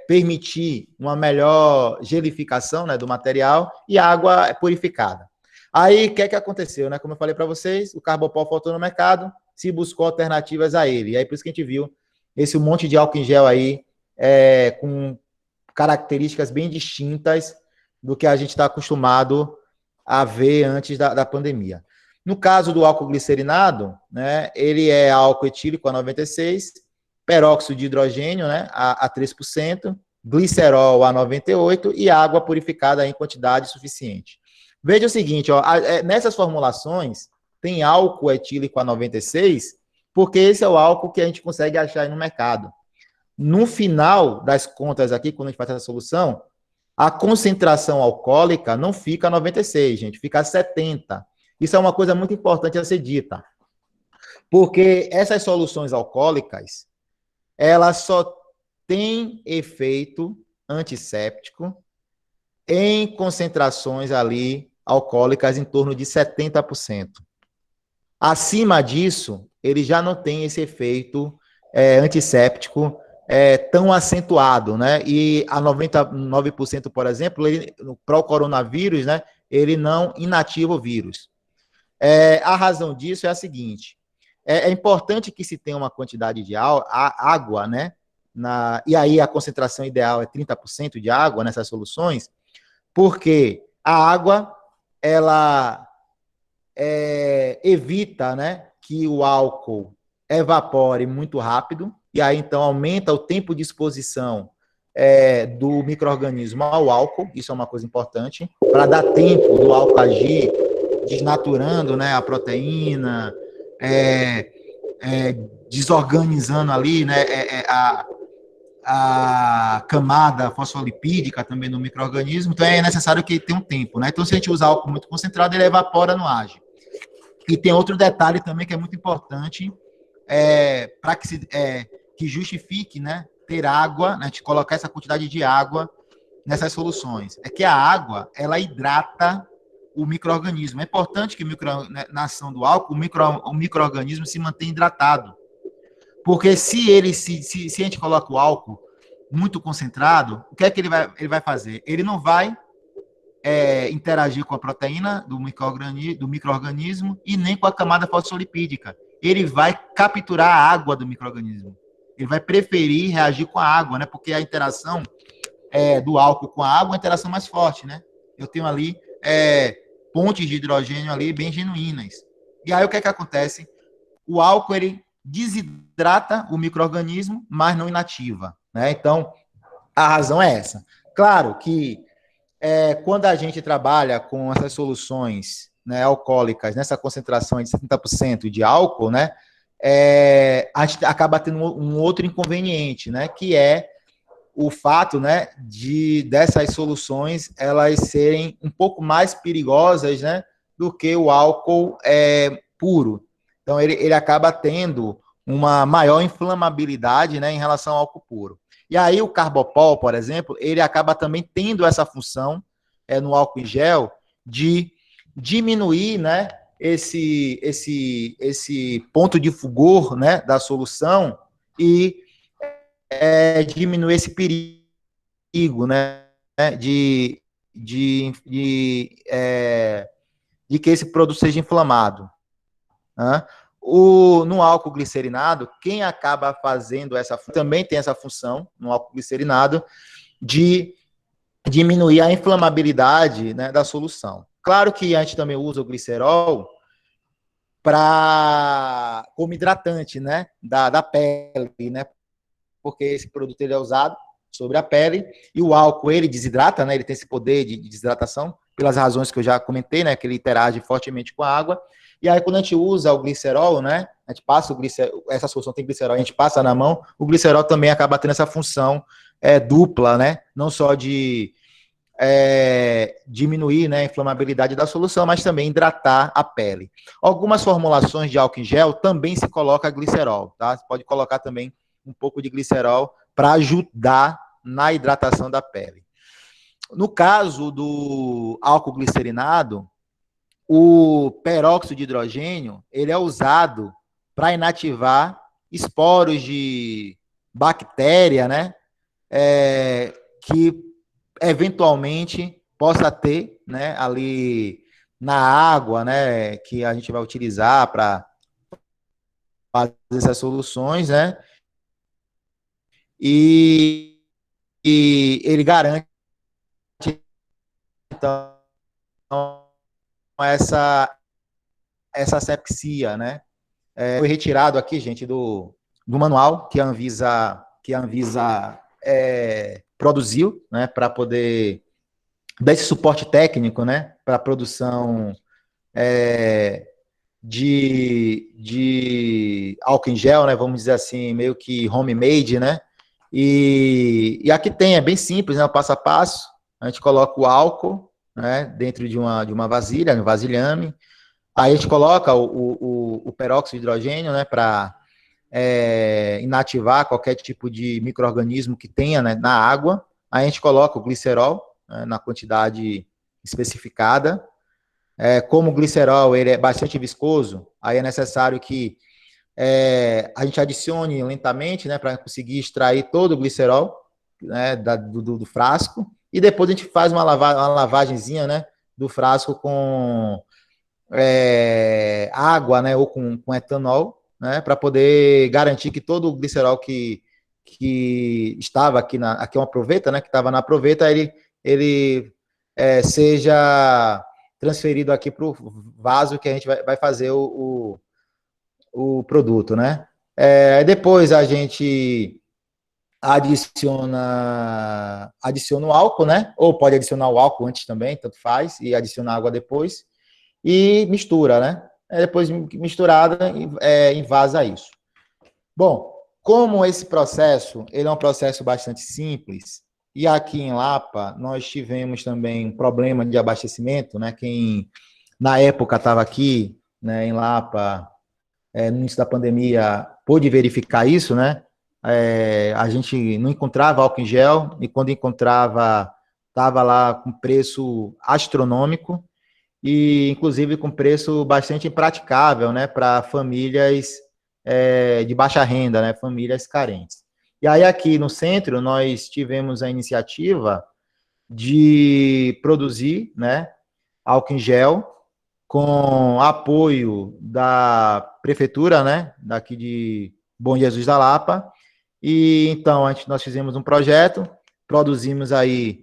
Speaker 2: permitir uma melhor gelificação, né, do material, e a água é purificada. Aí, o que é que aconteceu, né? Como eu falei para vocês, o carbopol faltou no mercado, se buscou alternativas a ele. E aí, por isso que a gente viu esse monte de álcool em gel aí, com características bem distintas do que a gente está acostumado a ver antes da pandemia. No caso do álcool glicerinado, né, ele é álcool etílico a 96, peróxido de hidrogênio, né, a 3%, glicerol a 98 e água purificada em quantidade suficiente. Veja o seguinte, ó, nessas formulações tem álcool etílico a 96, porque esse é o álcool que a gente consegue achar aí no mercado. No final das contas aqui, quando a gente faz essa solução, a concentração alcoólica não fica a 96, gente, fica a 70. Isso é uma coisa muito importante a ser dita, porque essas soluções alcoólicas, elas só têm efeito antisséptico em concentrações ali alcoólicas em torno de 70%. Acima disso, ele já não tem esse efeito antisséptico tão acentuado, né? E a 99%, por exemplo, para o coronavírus, né, ele não inativa o vírus. A razão disso é a seguinte: é importante que se tenha uma quantidade de água, né? E aí a concentração ideal é 30% de água nessas soluções, porque a água ela evita, né, que o álcool evapore muito rápido, e aí então aumenta o tempo de exposição do micro-organismo ao álcool. Isso é uma coisa importante, para dar tempo do álcool agir, desnaturando, né, a proteína, desorganizando ali, né, a camada fosfolipídica também no micro-organismo. Então é necessário que tenha um tempo, né? Então, se a gente usar álcool muito concentrado, ele evapora no age. E tem outro detalhe também que é muito importante, para que justifique, né, ter água, né, de colocar essa quantidade de água nessas soluções. É que a água, ela hidrata o micro-organismo. É importante que na ação do álcool, o micro-organismo se mantenha hidratado. Porque se a gente coloca o álcool muito concentrado, o que é que ele vai fazer? Ele não vai interagir com a proteína do micro-organismo e nem com a camada fosfolipídica. Ele vai capturar a água do micro-organismo. Ele vai preferir reagir com a água, né? Porque a interação do álcool com a água é a interação mais forte, né? Eu tenho ali pontes de hidrogênio ali bem genuínas. E aí o que é que acontece? O álcool, ele desidrata o micro-organismo, mas não inativa, né? Então, a razão é essa. Claro que quando a gente trabalha com essas soluções, né, alcoólicas, nessa concentração de 70% de álcool, né, a gente acaba tendo um outro inconveniente, né, que é o fato, né, dessas soluções elas serem um pouco mais perigosas, né, do que o álcool puro. Então, ele acaba tendo uma maior inflamabilidade, né, em relação ao álcool puro. E aí o carbopol, por exemplo, ele acaba também tendo essa função no álcool em gel de diminuir, né, esse ponto de fulgor, né, da solução e diminuir esse perigo, né, de que esse produto seja inflamado. Né? No álcool glicerinado, quem acaba fazendo também tem essa função, no álcool glicerinado, de diminuir a inflamabilidade, né, da solução. Claro que a gente também usa o glicerol como hidratante, né, da pele, né, porque esse produto ele é usado sobre a pele, e o álcool ele desidrata, né, ele tem esse poder de desidratação, pelas razões que eu já comentei, né, que ele interage fortemente com a água, e aí quando a gente usa o glicerol, né, a gente passa o glicerol, essa solução tem glicerol, a gente passa na mão, o glicerol também acaba tendo essa função dupla, né, não só de diminuir, né, a inflamabilidade da solução, mas também hidratar a pele. Algumas formulações de álcool em gel também se coloca glicerol, tá? Você pode colocar também um pouco de glicerol para ajudar na hidratação da pele. No caso do álcool glicerinado, o peróxido de hidrogênio, ele é usado para inativar esporos de bactéria, né, que eventualmente possa ter, né, ali na água, né, que a gente vai utilizar para fazer essas soluções, né, e ele garante, então, essa asepsia, né. Foi retirado aqui, gente, do manual que a Anvisa produziu, né, para poder dar esse suporte técnico, né, para a produção de álcool em gel, né, vamos dizer assim, meio que homemade, né, e aqui tem, é bem simples, né, o passo a passo, a gente coloca o álcool, né, dentro de uma vasilha, no vasilhame, aí a gente coloca o peróxido de hidrogênio, né, para inativar qualquer tipo de micro-organismo que tenha, né, na água, aí a gente coloca o glicerol, né, na quantidade especificada. Como o glicerol ele é bastante viscoso, aí é necessário que a gente adicione lentamente, né, para conseguir extrair todo o glicerol, né, do frasco, e depois a gente faz uma lavagenzinha, né, do frasco com água, né, ou com etanol, né, para poder garantir que todo o glicerol que estava aqui é uma proveta, né, que estava na proveta, ele seja transferido aqui para o vaso que a gente vai fazer o produto, né. Depois a gente adiciona o álcool, né, ou pode adicionar o álcool antes também, tanto faz, e adicionar água depois, e mistura, né? Depois misturada, invasa isso. Bom, como esse processo, ele é um processo bastante simples, e aqui em Lapa nós tivemos também um problema de abastecimento, né? Quem na época estava aqui, né, em Lapa, no início da pandemia, pôde verificar isso, né? A gente não encontrava álcool em gel, e quando encontrava, estava lá com preço astronômico, e inclusive com preço bastante impraticável, né, para famílias de baixa renda, né, famílias carentes. E aí aqui no centro nós tivemos a iniciativa de produzir, né, álcool em gel com apoio da prefeitura, né, daqui de Bom Jesus da Lapa. E então nós fizemos um projeto, produzimos aí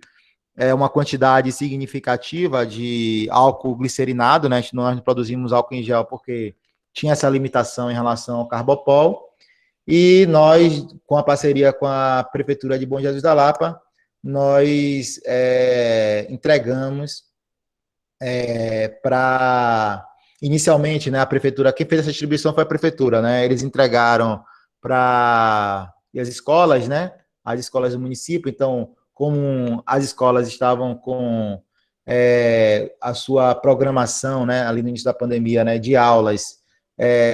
Speaker 2: uma quantidade significativa de álcool glicerinado, né? Nós não produzimos álcool em gel porque tinha essa limitação em relação ao carbopol, e nós, com a parceria com a Prefeitura de Bom Jesus da Lapa, nós entregamos inicialmente, né, a Prefeitura, quem fez essa distribuição foi a Prefeitura, né? Eles entregaram para as escolas, né? As escolas do município, então, como as escolas estavam com a sua programação, né, ali no início da pandemia, né, de aulas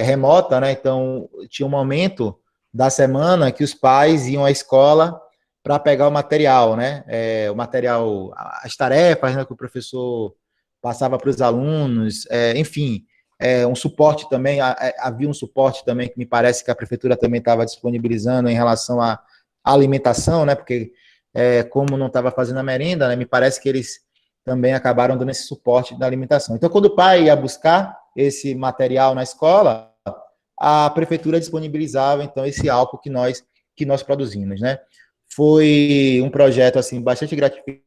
Speaker 2: remota, né, então tinha um momento da semana que os pais iam à escola para pegar o material, né, o material, as tarefas, né, que o professor passava para os alunos, enfim, um suporte também, havia um suporte também que me parece que a prefeitura também estava disponibilizando em relação à alimentação, né, porque como não estava fazendo a merenda, né, me parece que eles também acabaram dando esse suporte da alimentação. Então, quando o pai ia buscar esse material na escola, a prefeitura disponibilizava, então, esse álcool que nós produzimos, né. Foi um projeto, assim, bastante gratificante,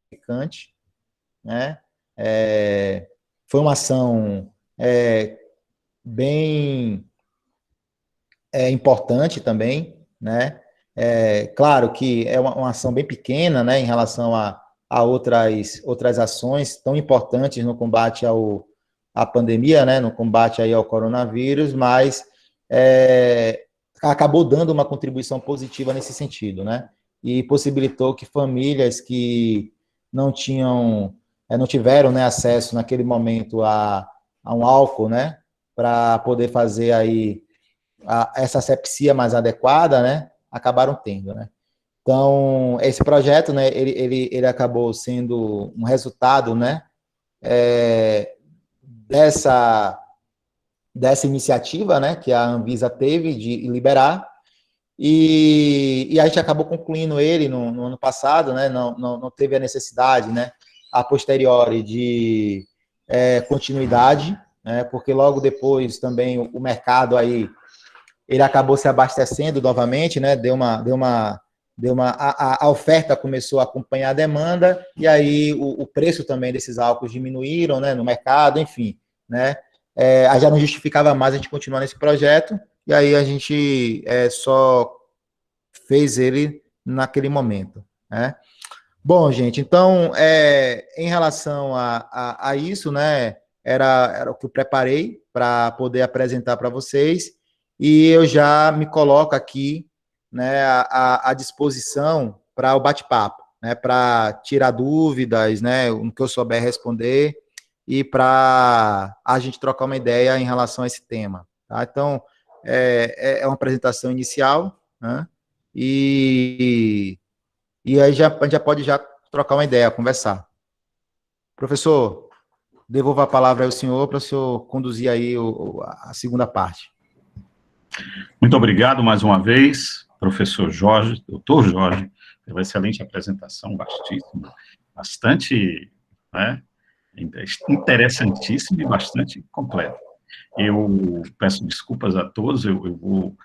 Speaker 2: significante, né? Foi uma ação bem importante também, né? Claro que é uma ação bem pequena, né, em relação a outras ações tão importantes no combate à pandemia, né, no combate aí ao coronavírus, mas acabou dando uma contribuição positiva nesse sentido, né? E possibilitou que famílias que não tinham, não tiveram, né, acesso naquele momento a um álcool, né, para poder fazer aí essa asepsia mais adequada, né, acabaram tendo, né. Então, esse projeto, né, ele acabou sendo um resultado, né, dessa, dessa iniciativa, né, que a Anvisa teve de liberar, e a gente acabou concluindo ele no ano passado, né, não teve a necessidade, né, a posteriori de continuidade, né, porque logo depois também o mercado aí ele acabou se abastecendo novamente, né? A oferta começou a acompanhar a demanda e aí o preço também desses álcools diminuíram, né? No mercado, enfim, né? Aí já não justificava mais a gente continuar nesse projeto e aí a gente só fez ele naquele momento, né? Bom, gente, então, em relação a isso, né, era o que eu preparei para poder apresentar para vocês, e eu já me coloco aqui, né, à disposição para o bate-papo, né, para tirar dúvidas, né, o que eu souber responder, e para a gente trocar uma ideia em relação a esse tema, tá? Então, é uma apresentação inicial, né, e aí a gente já pode já trocar uma ideia, conversar. Professor, devolvo a palavra ao senhor para o senhor conduzir aí a segunda parte.
Speaker 1: Muito obrigado mais uma vez, professor Jorge, doutor Jorge, pela excelente apresentação, bastante, né, interessantíssima e bastante completa. Eu peço desculpas a todos, eu vou,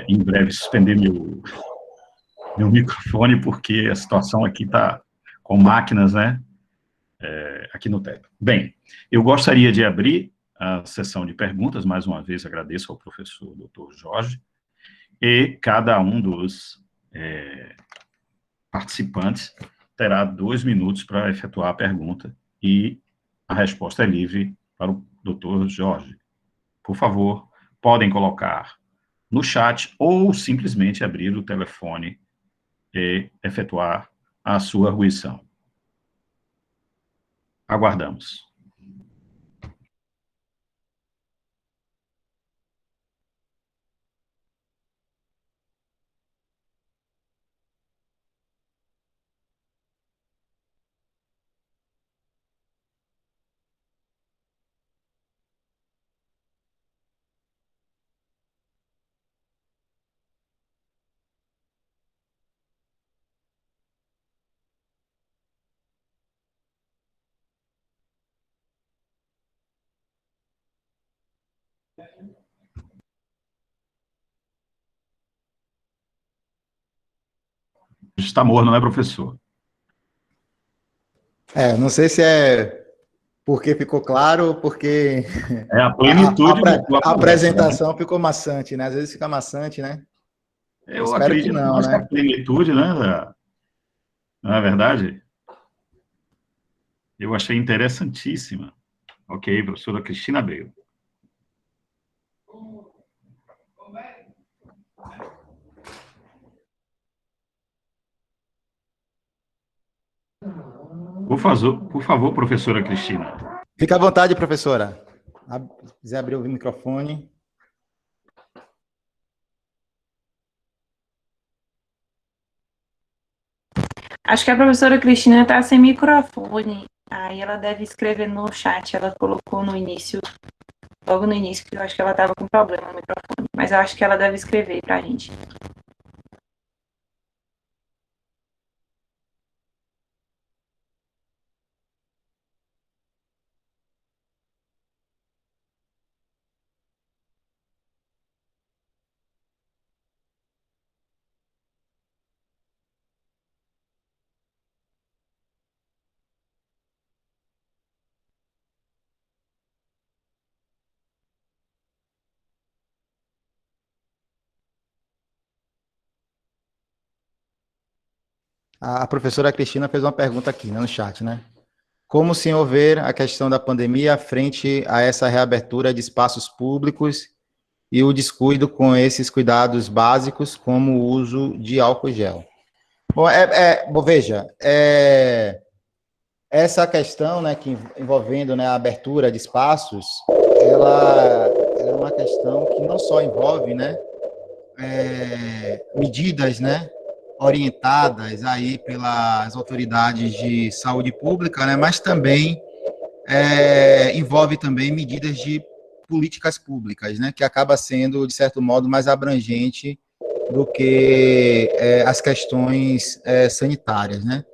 Speaker 1: em breve, suspender meu microfone, porque a situação aqui está com máquinas, né, aqui no teto. Bem, eu gostaria de abrir a sessão de perguntas, mais uma vez agradeço ao professor doutor Jorge, e cada um dos participantes terá 2 minutos para efetuar a pergunta, e a resposta é livre para o doutor Jorge. Por favor, podem colocar no chat ou simplesmente abrir o telefone e efetuar a sua arguição. Aguardamos. Está morno, não é, professor?
Speaker 2: Não sei se é porque ficou claro ou porque
Speaker 1: É a plenitude da sua
Speaker 2: a
Speaker 1: palestra, né?
Speaker 2: apresentação ficou maçante, né? Às vezes fica maçante, né?
Speaker 1: Eu
Speaker 2: Espero que
Speaker 1: acredito
Speaker 2: não,
Speaker 1: mais que a
Speaker 2: né?
Speaker 1: plenitude, né? Não é verdade? Eu achei interessantíssima. Ok, professora Cristina Abreu. Por favor, professora Cristina.
Speaker 2: Fica à vontade, professora. Se quiser abrir o microfone.
Speaker 3: Acho que a professora Cristina está sem microfone. Aí ela deve escrever no chat. Ela colocou no início, logo no início, que eu acho que ela estava com problema no microfone. Mas eu acho que ela deve escrever para a gente.
Speaker 2: A professora Cristina fez uma pergunta aqui, né, no chat, né? Como o senhor vê a questão da pandemia frente a essa reabertura de espaços públicos e o descuido com esses cuidados básicos, como o uso de álcool gel? Bom, bom, veja, essa questão, né, que envolvendo, né, a abertura de espaços, ela é uma questão que não só envolve, né, medidas, né, orientadas aí pelas autoridades de saúde pública, né, mas também envolve também medidas de políticas públicas, né, que acaba sendo, de certo modo, mais abrangente do que as questões sanitárias, né.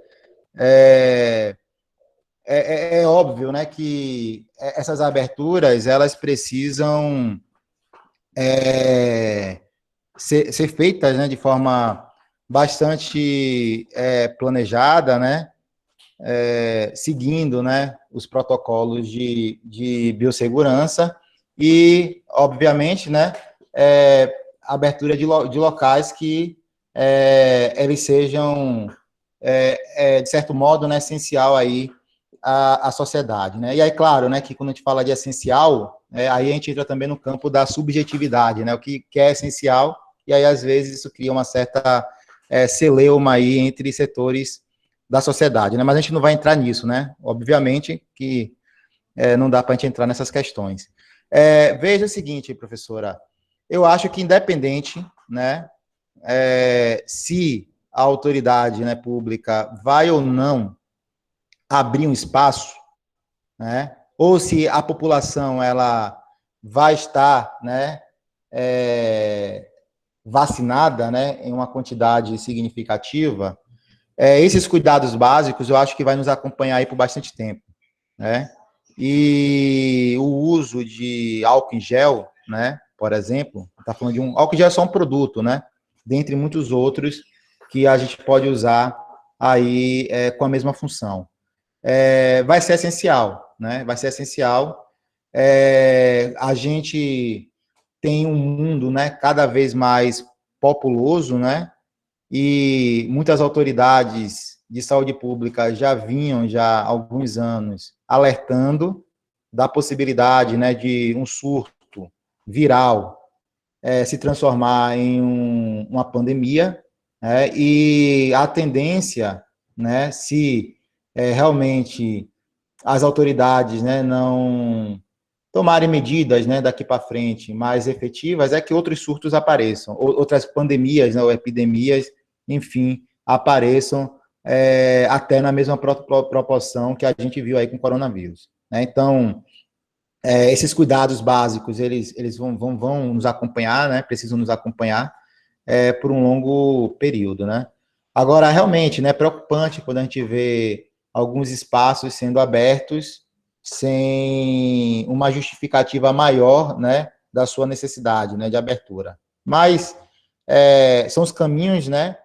Speaker 2: É óbvio, né, que essas aberturas, elas precisam ser feitas, né, de forma bastante planejada, né, seguindo, né, os protocolos de biossegurança e, obviamente, né, abertura de locais que eles sejam, de certo modo, né, essencial aí à sociedade, né? E aí, claro, né, que quando a gente fala de essencial, aí a gente entra também no campo da subjetividade, né? O que é essencial, e aí, às vezes, isso cria uma certa celeuma aí entre setores da sociedade, né? Mas a gente não vai entrar nisso, né? Obviamente que não dá para a gente entrar nessas questões. Veja o seguinte, professora, eu acho que independente, né, se a autoridade, né, pública vai ou não abrir um espaço, né, ou se a população ela vai estar, né, vacinada, né, em uma quantidade significativa, esses cuidados básicos eu acho que vai nos acompanhar aí por bastante tempo, né? E o uso de álcool em gel, né, por exemplo, está falando de álcool em gel é só um produto, né? Dentre muitos outros que a gente pode usar aí com a mesma função. Vai ser essencial, né? Vai ser essencial. A gente tem um mundo, né, cada vez mais populoso, né? E muitas autoridades de saúde pública já vinham, já há alguns anos, alertando da possibilidade, né, de um surto viral se transformar em uma pandemia, e a tendência, né, se realmente as autoridades, né, não tomarem medidas, né, daqui para frente mais efetivas, é que outros surtos apareçam, outras pandemias, né, ou epidemias, enfim, apareçam até na mesma proporção que a gente viu aí com o coronavírus, né? Então, esses cuidados básicos, eles vão nos acompanhar, né? Precisam nos acompanhar por um longo período, né? Agora, realmente, né, é preocupante quando a gente vê alguns espaços sendo abertos sem uma justificativa maior, né, da sua necessidade, né, de abertura. Mas são os caminhos, né,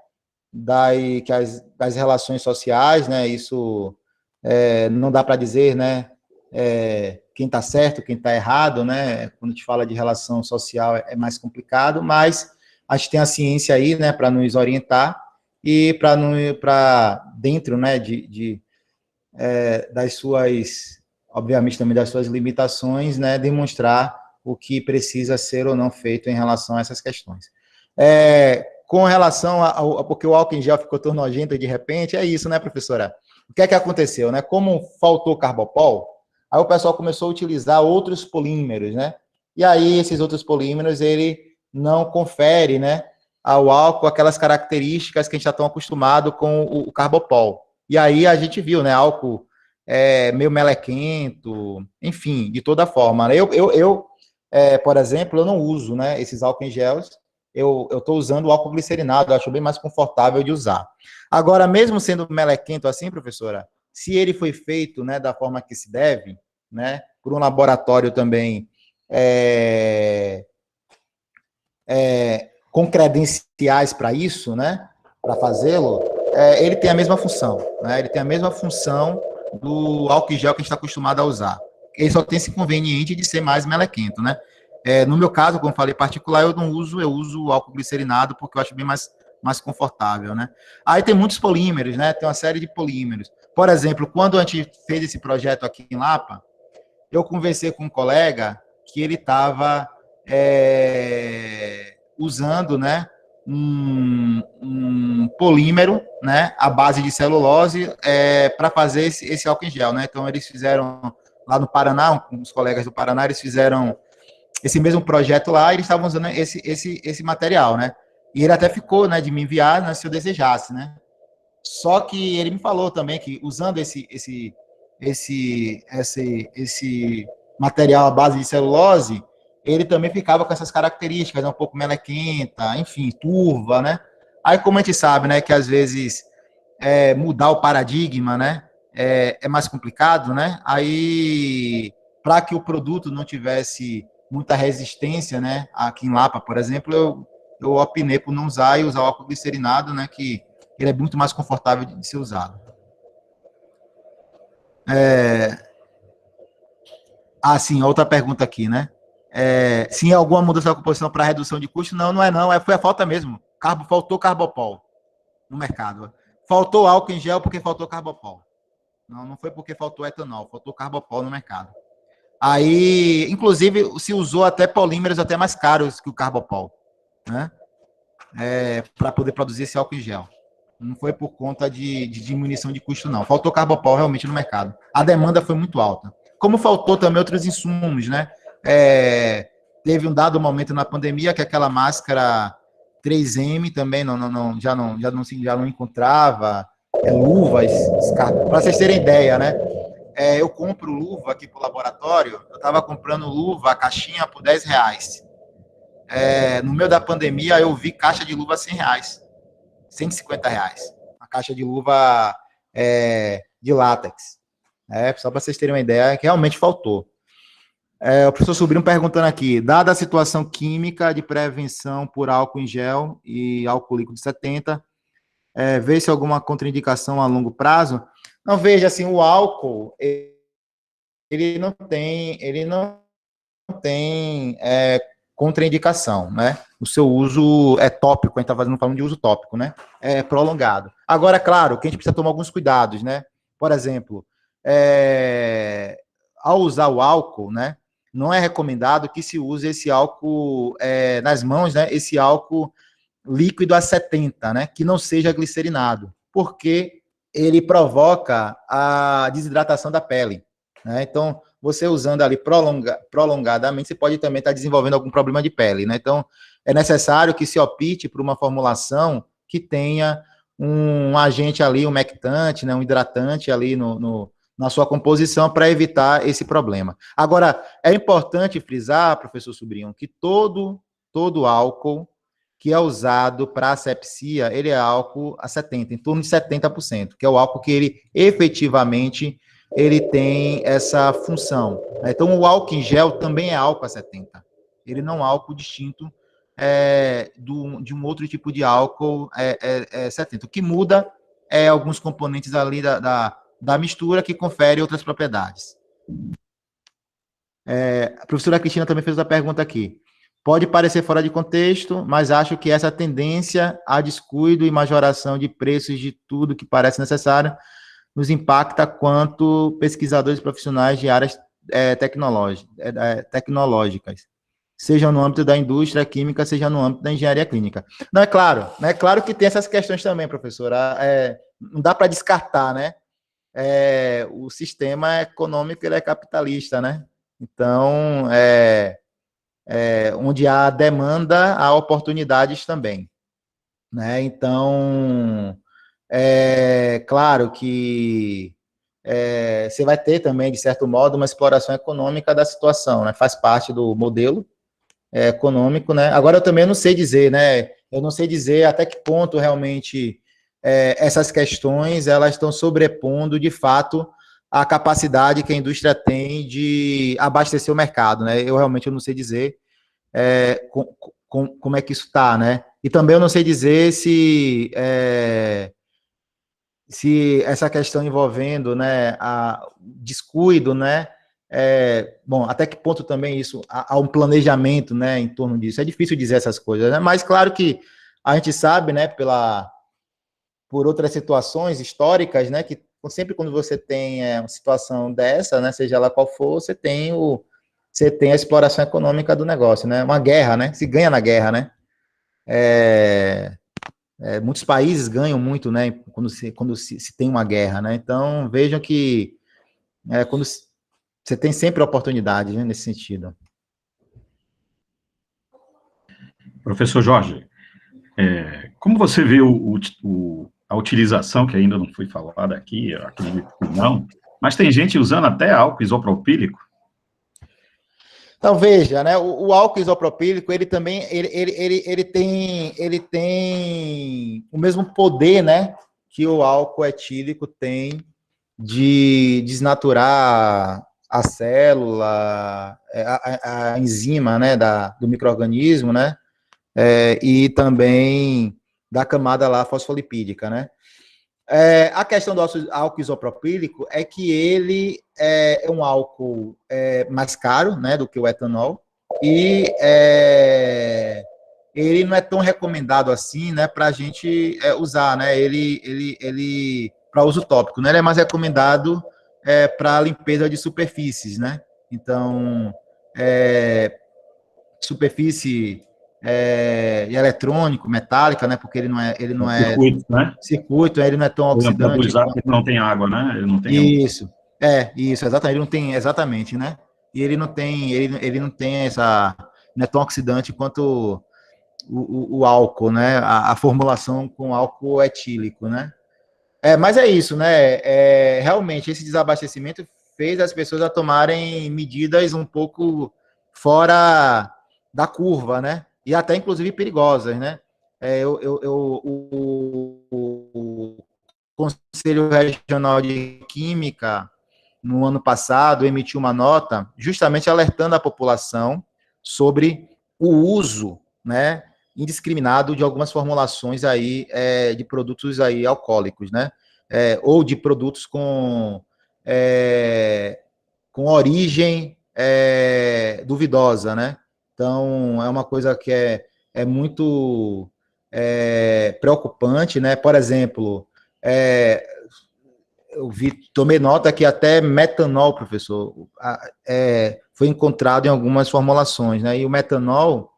Speaker 2: das relações sociais, né, isso não dá para dizer, né, quem está certo, quem está errado, né, quando a gente fala de relação social é mais complicado, mas a gente tem a ciência aí, né, para nos orientar e para dentro, né, das suas, obviamente também das suas limitações, né, demonstrar o que precisa ser ou não feito em relação a essas questões. Com relação porque o álcool em gel ficou tão nojento de repente, é isso, né, professora? O que é que aconteceu, né? Como faltou carbopol, aí o pessoal começou a utilizar outros polímeros, né? E aí esses outros polímeros, ele não confere, né, ao álcool aquelas características que a gente já está acostumado com o carbopol. E aí a gente viu, né, álcool meio melequento, enfim, de toda forma. Por exemplo, eu não uso, né, esses álcool em gels, eu estou usando o álcool glicerinado, eu acho bem mais confortável de usar. Agora, mesmo sendo melequento assim, professora, se ele foi feito, né, da forma que se deve, né, por um laboratório também com credenciais para isso, né, para fazê-lo, ele tem a mesma função, né, ele tem a mesma função do álcool em gel que a gente está acostumado a usar. Ele só tem esse inconveniente de ser mais melequento, né. No meu caso, como falei particular, eu não uso, eu uso o álcool glicerinado porque eu acho bem mais mais confortável, né? Aí tem muitos polímeros, né? Tem uma série de polímeros. Por exemplo, quando a gente fez esse projeto aqui em Lapa, eu conversei com um colega que ele estava usando, né, um polímero, né, à base de celulose para fazer esse álcool em gel, né? Então eles fizeram lá no Paraná, os colegas do Paraná, eles fizeram esse mesmo projeto lá, e eles estavam usando esse material, né? E ele até ficou, né, de me enviar, né, se eu desejasse, né? Só que ele me falou também que usando esse material à base de celulose, ele também ficava com essas características, né, um pouco melequenta, enfim, turva, né? Aí, como a gente sabe, né, que às vezes mudar o paradigma, né, é mais complicado, né? Aí, para que o produto não tivesse muita resistência, né, aqui em Lapa, por exemplo, eu opinei por não usar e usar o álcool glicerinado, né, que ele é muito mais confortável de ser usado. Sim, outra pergunta aqui, né? Sim, alguma mudança da composição para redução de custo? Não, não é não, foi a falta mesmo. Faltou carbopol no mercado. Faltou álcool em gel porque faltou carbopol. Não foi porque faltou etanol, faltou carbopol no mercado. Aí, inclusive, se usou até polímeros até mais caros que o carbopol, né? Para poder produzir esse álcool em gel. Não foi por conta de diminuição de custo, não. Faltou carbopol realmente no mercado. A demanda foi muito alta. Como faltou também outros insumos, né? Teve um dado momento na pandemia que aquela máscara 3M também já não encontrava, luvas, para vocês terem ideia, né? Eu compro luva aqui para o laboratório, eu estava comprando luva, a caixinha por R$10. No meio da pandemia, eu vi caixa de luva R$100, R$150. Uma caixa de luva de látex. Só para vocês terem uma ideia, que realmente faltou. O professor Sobrinho perguntando aqui, dada a situação química de prevenção por álcool em gel e álcool líquido 70, vê-se alguma contraindicação a longo prazo? Não, veja, assim, o álcool, ele não tem contraindicação, né? O seu uso é tópico, a gente está falando de uso tópico, né? É prolongado. Agora, claro, que a gente precisa tomar alguns cuidados, né? Por exemplo, ao usar o álcool, né? Não é recomendado que se use esse álcool nas mãos, né? Esse álcool líquido a 70, né? Que não seja glicerinado, porque ele provoca a desidratação da pele, né? Então, você usando ali prolongadamente, você pode também estar desenvolvendo algum problema de pele, né? Então, é necessário que se opte por uma formulação que tenha um agente ali, um humectante, né? Um hidratante ali na sua composição para evitar esse problema. Agora, é importante frisar, professor Sobrinho, que todo álcool que é usado para asepsia, ele é álcool a 70, em torno de 70%, que é o álcool que ele efetivamente ele tem essa função. Então, o álcool em gel também é álcool a 70. Ele não é álcool distinto de um outro tipo de álcool 70. O que muda é alguns componentes ali da mistura que confere outras propriedades. A professora Cristina também fez outra pergunta aqui. Pode parecer fora de contexto, mas acho que essa tendência a descuido e majoração de preços de tudo que parece necessário nos impacta quanto pesquisadores profissionais de áreas tecnológicas, seja no âmbito da indústria química, seja no âmbito da engenharia clínica. Não, é claro, né? Claro que tem essas questões também, professora. Não dá para descartar, né? O sistema econômico ele é capitalista, né? Então, onde há demanda, há oportunidades também, né? Então, claro que você vai ter também, de certo modo, uma exploração econômica da situação, né? Faz parte do modelo econômico, né? Agora, eu também não sei dizer, né? Eu não sei dizer até que ponto realmente essas questões elas estão sobrepondo, de fato, a capacidade que a indústria tem de abastecer o mercado, né? Eu realmente não sei dizer como é que isso está, né? E também eu não sei dizer se essa questão envolvendo, né, o descuido, né, bom, até que ponto também isso, há um planejamento, né, em torno disso. É difícil dizer essas coisas, né? Mas claro que a gente sabe, né, por outras situações históricas, né, que sempre quando você tem uma situação dessa, né, seja lá qual for, você tem a exploração econômica do negócio, né, uma guerra, né, se ganha na guerra, né, muitos países ganham muito, né, quando se tem uma guerra, né, então vejam que quando você tem sempre oportunidade, né, nesse sentido.
Speaker 1: Professor Jorge, como você vê a utilização, que ainda não foi falada aqui, eu acredito que não, mas tem gente usando até álcool isopropílico?
Speaker 2: Então, veja, né, o álcool isopropílico, ele também, ele tem o mesmo poder, né, que o álcool etílico tem de desnaturar a célula, a enzima, né, do micro-organismo, né, e também da camada lá fosfolipídica, né. A questão do álcool isopropílico é que ele é um álcool mais caro, né, do que o etanol, e ele não é tão recomendado assim, né, para a gente usar, né, ele para uso tópico, né, ele é mais recomendado para limpeza de superfícies, né, então, superfície eletrônico, metálica, né, porque ele não é
Speaker 1: Circuito, né?
Speaker 2: circuito, ele não é tão
Speaker 1: Por exemplo, para
Speaker 2: oxidante
Speaker 1: utilizar,
Speaker 2: quanto...
Speaker 1: porque não tem água, né? Ele não tem...
Speaker 2: Isso, exatamente, ele não tem, exatamente, né, e ele não tem não é tão oxidante quanto o álcool, né, a formulação com álcool etílico, né. Mas é isso, né, realmente esse desabastecimento fez as pessoas a tomarem medidas um pouco fora da curva, né, e até inclusive perigosas, né. O Conselho Regional de Química, no ano passado, emitiu uma nota justamente alertando a população sobre o uso, né, indiscriminado de algumas formulações aí de produtos aí alcoólicos, né, ou de produtos com origem duvidosa, né. Então, é uma coisa que é muito preocupante, né. Por exemplo, tomei nota que até metanol, professor, foi encontrado em algumas formulações, né? E o metanol,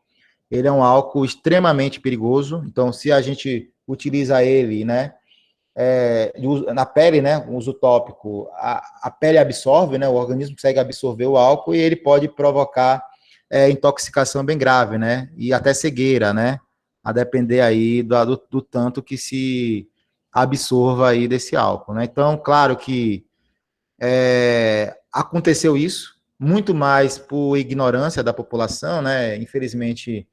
Speaker 2: ele é um álcool extremamente perigoso. Então, se a gente utiliza ele, né, na pele, né, uso tópico, a pele absorve, né, o organismo consegue absorver o álcool e ele pode provocar intoxicação bem grave, né, e até cegueira, né, a depender aí do tanto que se absorva aí desse álcool, né. Então, claro que aconteceu isso, muito mais por ignorância da população, né, infelizmente,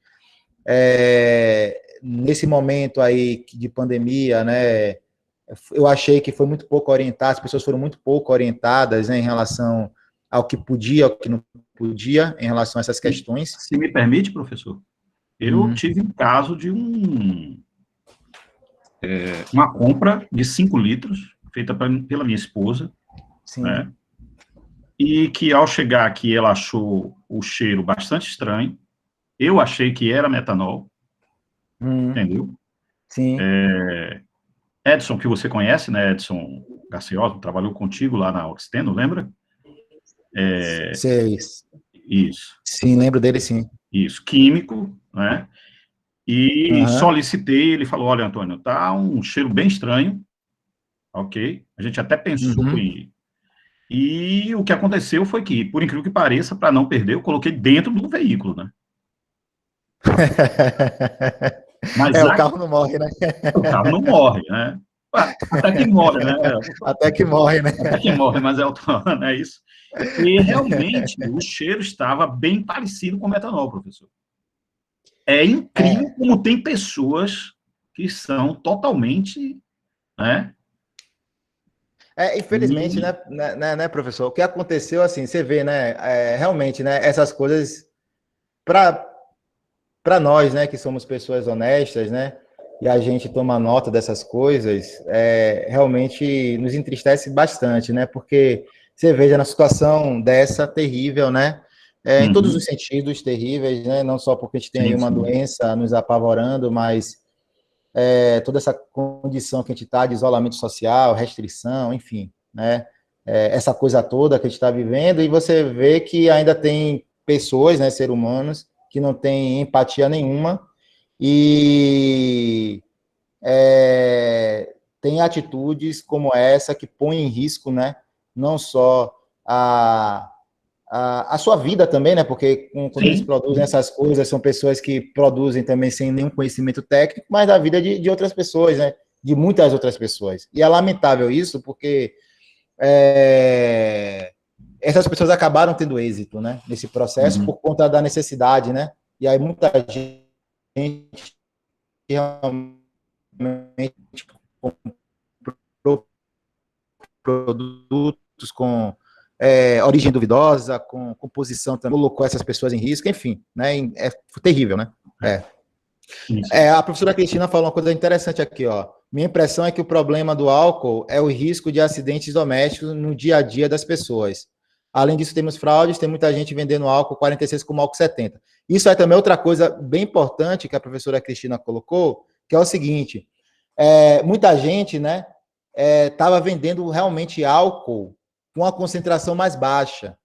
Speaker 2: nesse momento aí de pandemia, né, eu achei que foi muito pouco orientado, as pessoas foram muito pouco orientadas, né, em relação ao que podia, ao que não podia, em relação a essas questões.
Speaker 1: Se me permite, professor, eu tive um caso de uma compra de 5 litros, feita pela minha esposa,
Speaker 2: Sim.
Speaker 1: Né, e que ao chegar aqui ela achou o cheiro bastante estranho, eu achei que era metanol, entendeu?
Speaker 2: Sim.
Speaker 1: Edson, que você conhece, né, Edson Garcioso, trabalhou contigo lá na Oxiteno, lembra?
Speaker 2: Sei.
Speaker 1: Isso.
Speaker 2: Sim, lembro dele, sim.
Speaker 1: Isso, químico, né? E solicitei, ele falou, olha, Antônio, tá um cheiro bem estranho, ok? A gente até pensou em... E o que aconteceu foi que, por incrível que pareça, para não perder, eu coloquei dentro do veículo, né? Mas
Speaker 2: o carro não morre, né?
Speaker 1: O carro não morre, né? Até que morre, né?
Speaker 2: Até que morre, né?
Speaker 1: Até que morre, mas não é isso. E realmente o cheiro estava bem parecido com metanol, professor. É incrível como tem pessoas que são totalmente, né?
Speaker 2: Infelizmente, né, professor? O que aconteceu, assim, você vê, né? Realmente, né? Essas coisas, para nós, né, que somos pessoas honestas, né? E a gente toma nota dessas coisas, realmente nos entristece bastante, né? Porque você veja na situação dessa terrível, né? Em todos os sentidos terríveis, né? Não só porque a gente tem aí uma doença nos apavorando, mas toda essa condição que a gente está de isolamento social, restrição, enfim, né? Essa coisa toda que a gente está vivendo, e você vê que ainda tem pessoas, né, seres humanos, que não têm empatia nenhuma, e tem atitudes como essa que põem em risco, né, não só a sua vida também, né, porque quando eles produzem essas coisas, são pessoas que produzem também sem nenhum conhecimento técnico, mas da vida de outras pessoas, né, de muitas outras pessoas. E é lamentável isso, porque essas pessoas acabaram tendo êxito, né, nesse processo, por conta da necessidade, né, e aí muita gente realmente comprou produtos com origem duvidosa, com composição também, colocou essas pessoas em risco, enfim, né, é terrível, né. A professora Cristina falou uma coisa interessante aqui, ó. Minha impressão é que o problema do álcool é o risco de acidentes domésticos no dia a dia das pessoas. Além disso, temos fraudes, tem muita gente vendendo álcool 46 como álcool 70. Isso é também outra coisa bem importante que a professora Cristina colocou, que é o seguinte, muita gente, né, estava vendendo realmente álcool com a concentração mais baixa.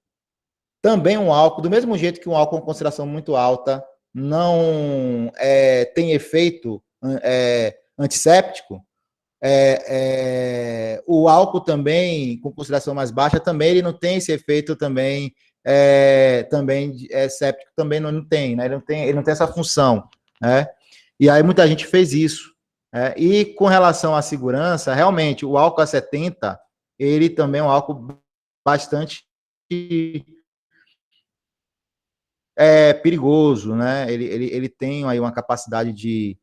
Speaker 2: Também um álcool, do mesmo jeito que um álcool com concentração muito alta não tem efeito antisséptico, o álcool também, com concentração mais baixa, também ele não tem esse efeito também, séptico, também não tem, né? Ele não tem essa função, né? E aí muita gente fez isso. E com relação à segurança, realmente, o álcool A70, ele também é um álcool bastante perigoso, né? Ele tem aí uma capacidade de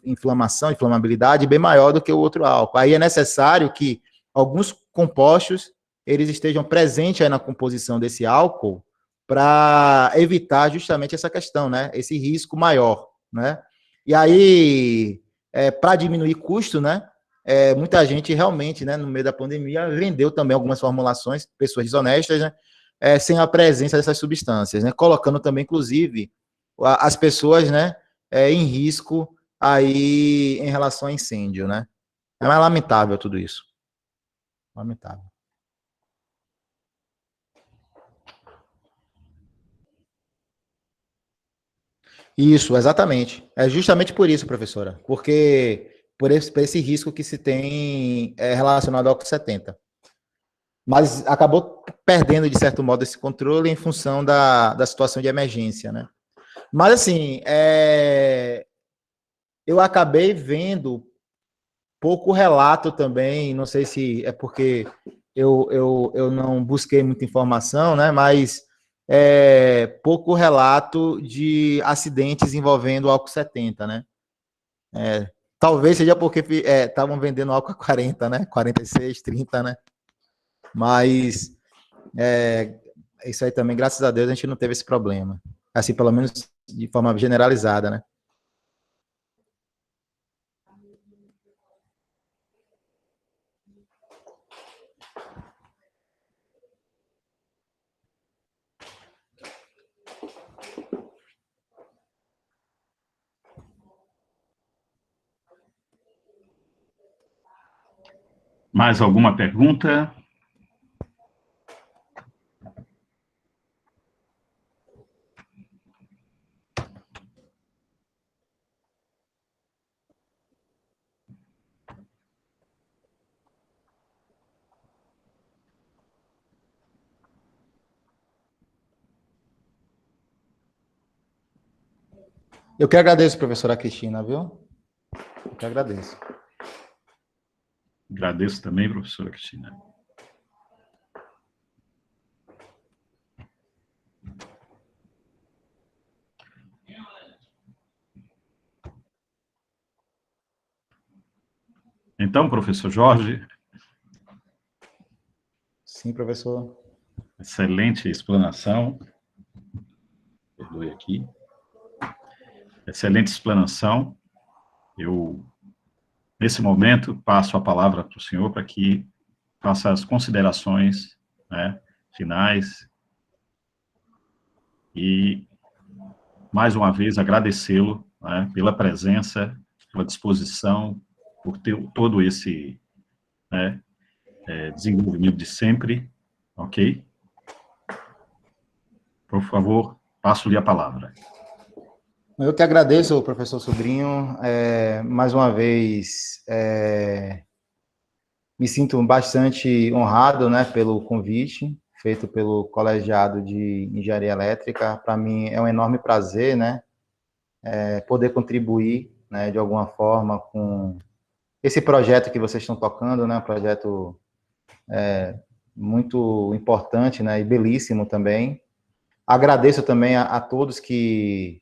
Speaker 2: inflamabilidade bem maior do que o outro álcool. Aí é necessário que alguns compostos eles estejam presentes aí na composição desse álcool para evitar justamente essa questão, né? Esse risco maior, né? E aí, para diminuir custo, né? Muita gente realmente, né, no meio da pandemia, vendeu também algumas formulações, pessoas desonestas, né? Sem a presença dessas substâncias, né? Colocando também, inclusive, as pessoas, né, em risco aí em relação a incêndio, né? É mais lamentável tudo isso. Lamentável. Isso, exatamente. É justamente por isso, professora, porque por esse risco que se tem relacionado ao álcool 70. Mas acabou perdendo, de certo modo, esse controle em função da situação de emergência, né? Mas, assim, eu acabei vendo pouco relato também, não sei se é porque eu não busquei muita informação, né? Mas pouco relato de acidentes envolvendo álcool 70, né? Talvez seja porque estavam vendendo álcool a 40, né? 46, 30, né? Mas isso aí também, graças a Deus, a gente não teve esse problema. Assim, pelo menos de forma generalizada, né?
Speaker 1: Mais alguma pergunta?
Speaker 2: Eu que agradeço, professora Cristina, viu? Eu que agradeço.
Speaker 1: Agradeço também, professora Cristina. Então, professor Jorge.
Speaker 2: Sim, professor.
Speaker 1: Excelente explanação. Perdoe aqui. Excelente explanação. Eu, nesse momento, passo a palavra para o senhor para que faça as considerações, né, finais. E, mais uma vez, agradecê-lo, né, pela presença pela disposição, por ter todo esse, né, desenvolvimento de sempre, ok? Por favor, passo-lhe a palavra.
Speaker 2: Eu que agradeço, professor Sobrinho, mais uma vez, me sinto bastante honrado, né, pelo convite feito pelo colegiado de Engenharia Elétrica. Para mim é um enorme prazer, né, poder contribuir, né, de alguma forma com esse projeto que vocês estão tocando, né, um projeto muito importante, né, e belíssimo também. Agradeço também a todos que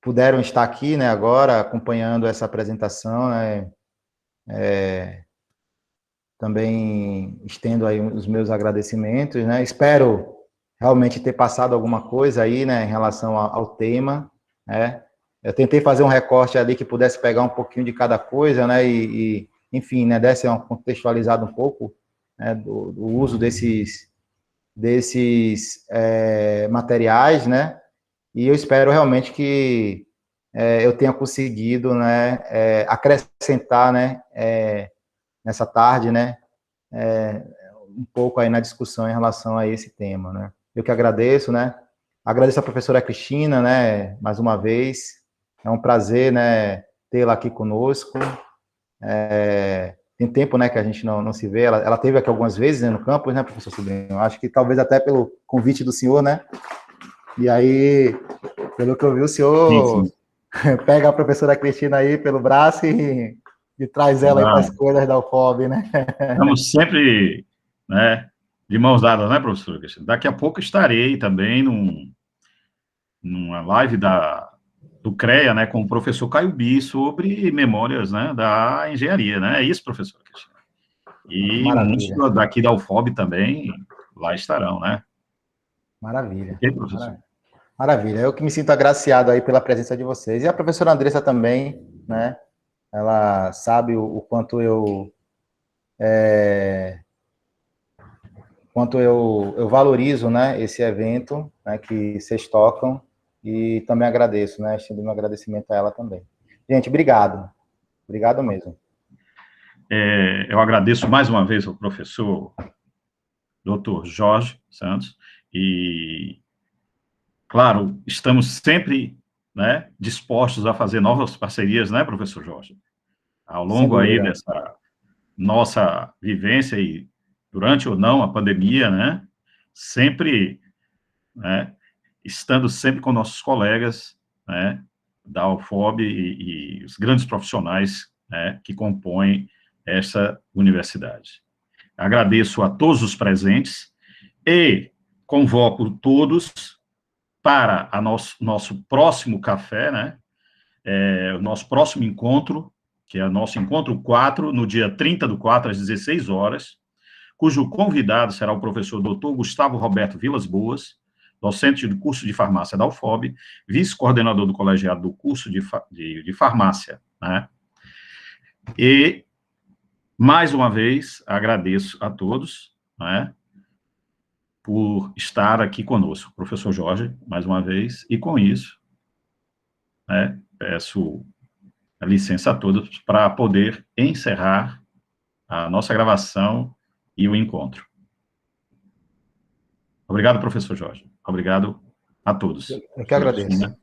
Speaker 2: puderam estar aqui, né, agora acompanhando essa apresentação, né, também estendo aí os meus agradecimentos, né, espero realmente ter passado alguma coisa aí, né, em relação ao tema, né, eu tentei fazer um recorte ali que pudesse pegar um pouquinho de cada coisa, né, enfim, né, desse uma contextualizada um pouco, né, do uso desses materiais, né, e eu espero realmente que eu tenha conseguido, né, acrescentar, né, nessa tarde, né, um pouco aí na discussão em relação a esse tema, né. Eu que agradeço, né, agradeço a professora Cristina, né, mais uma vez, é um prazer, né, tê-la aqui conosco, tem tempo, né, que a gente não se vê, ela teve aqui algumas vezes, né, no campus, né, professor Sobrinho, acho que talvez até pelo convite do senhor, né, e aí, pelo que eu vi, o senhor
Speaker 1: Sim.
Speaker 2: pega a professora Cristina aí pelo braço e traz ela aí para as coisas da UFOB, né?
Speaker 1: Estamos sempre, né, de mãos dadas, né, professor Cristina? Daqui a pouco estarei também numa live do CREA, né, com o professor Caio Bi, sobre memórias, né, da engenharia, né? É isso, professor Cristina? E muitos
Speaker 2: Maravilha,
Speaker 1: daqui da UFOB também lá estarão, né?
Speaker 2: maravilha,
Speaker 1: Ok, professor?
Speaker 2: maravilha. Eu que me sinto agraciado aí pela presença de vocês. E a professora Andressa também, né? Ela sabe o quanto eu valorizo, né, esse evento, né, que vocês tocam, e também agradeço, né, estendo meu agradecimento a ela também. Gente, obrigado. Obrigado mesmo.
Speaker 1: Eu agradeço mais uma vez ao professor Dr. Jorge Santos e, claro, estamos sempre, né, dispostos a fazer novas parcerias, né, professor Jorge? Ao
Speaker 2: Sem
Speaker 1: longo aí
Speaker 2: dúvida.
Speaker 1: dessa nossa vivência e durante ou não a pandemia, né, sempre, né, estando sempre com nossos colegas, né, da UFOB e os grandes profissionais, né, que compõem essa universidade. Agradeço a todos os presentes e convoco todos para nosso próximo café, né, o nosso próximo encontro, que é o nosso encontro 4, no dia 30/4, às 16 horas, cujo convidado será o professor Dr. Gustavo Roberto Vilas Boas, docente do curso de farmácia da UFOB, vice-coordenador do colegiado do curso de farmácia, né? E, mais uma vez, agradeço a todos, né, por estar aqui conosco. Professor Jorge, mais uma vez, e com isso, né, peço a licença a todos para poder encerrar a nossa gravação e o encontro. Obrigado, professor Jorge. Obrigado a todos.
Speaker 2: Eu que agradeço.
Speaker 1: Cristina.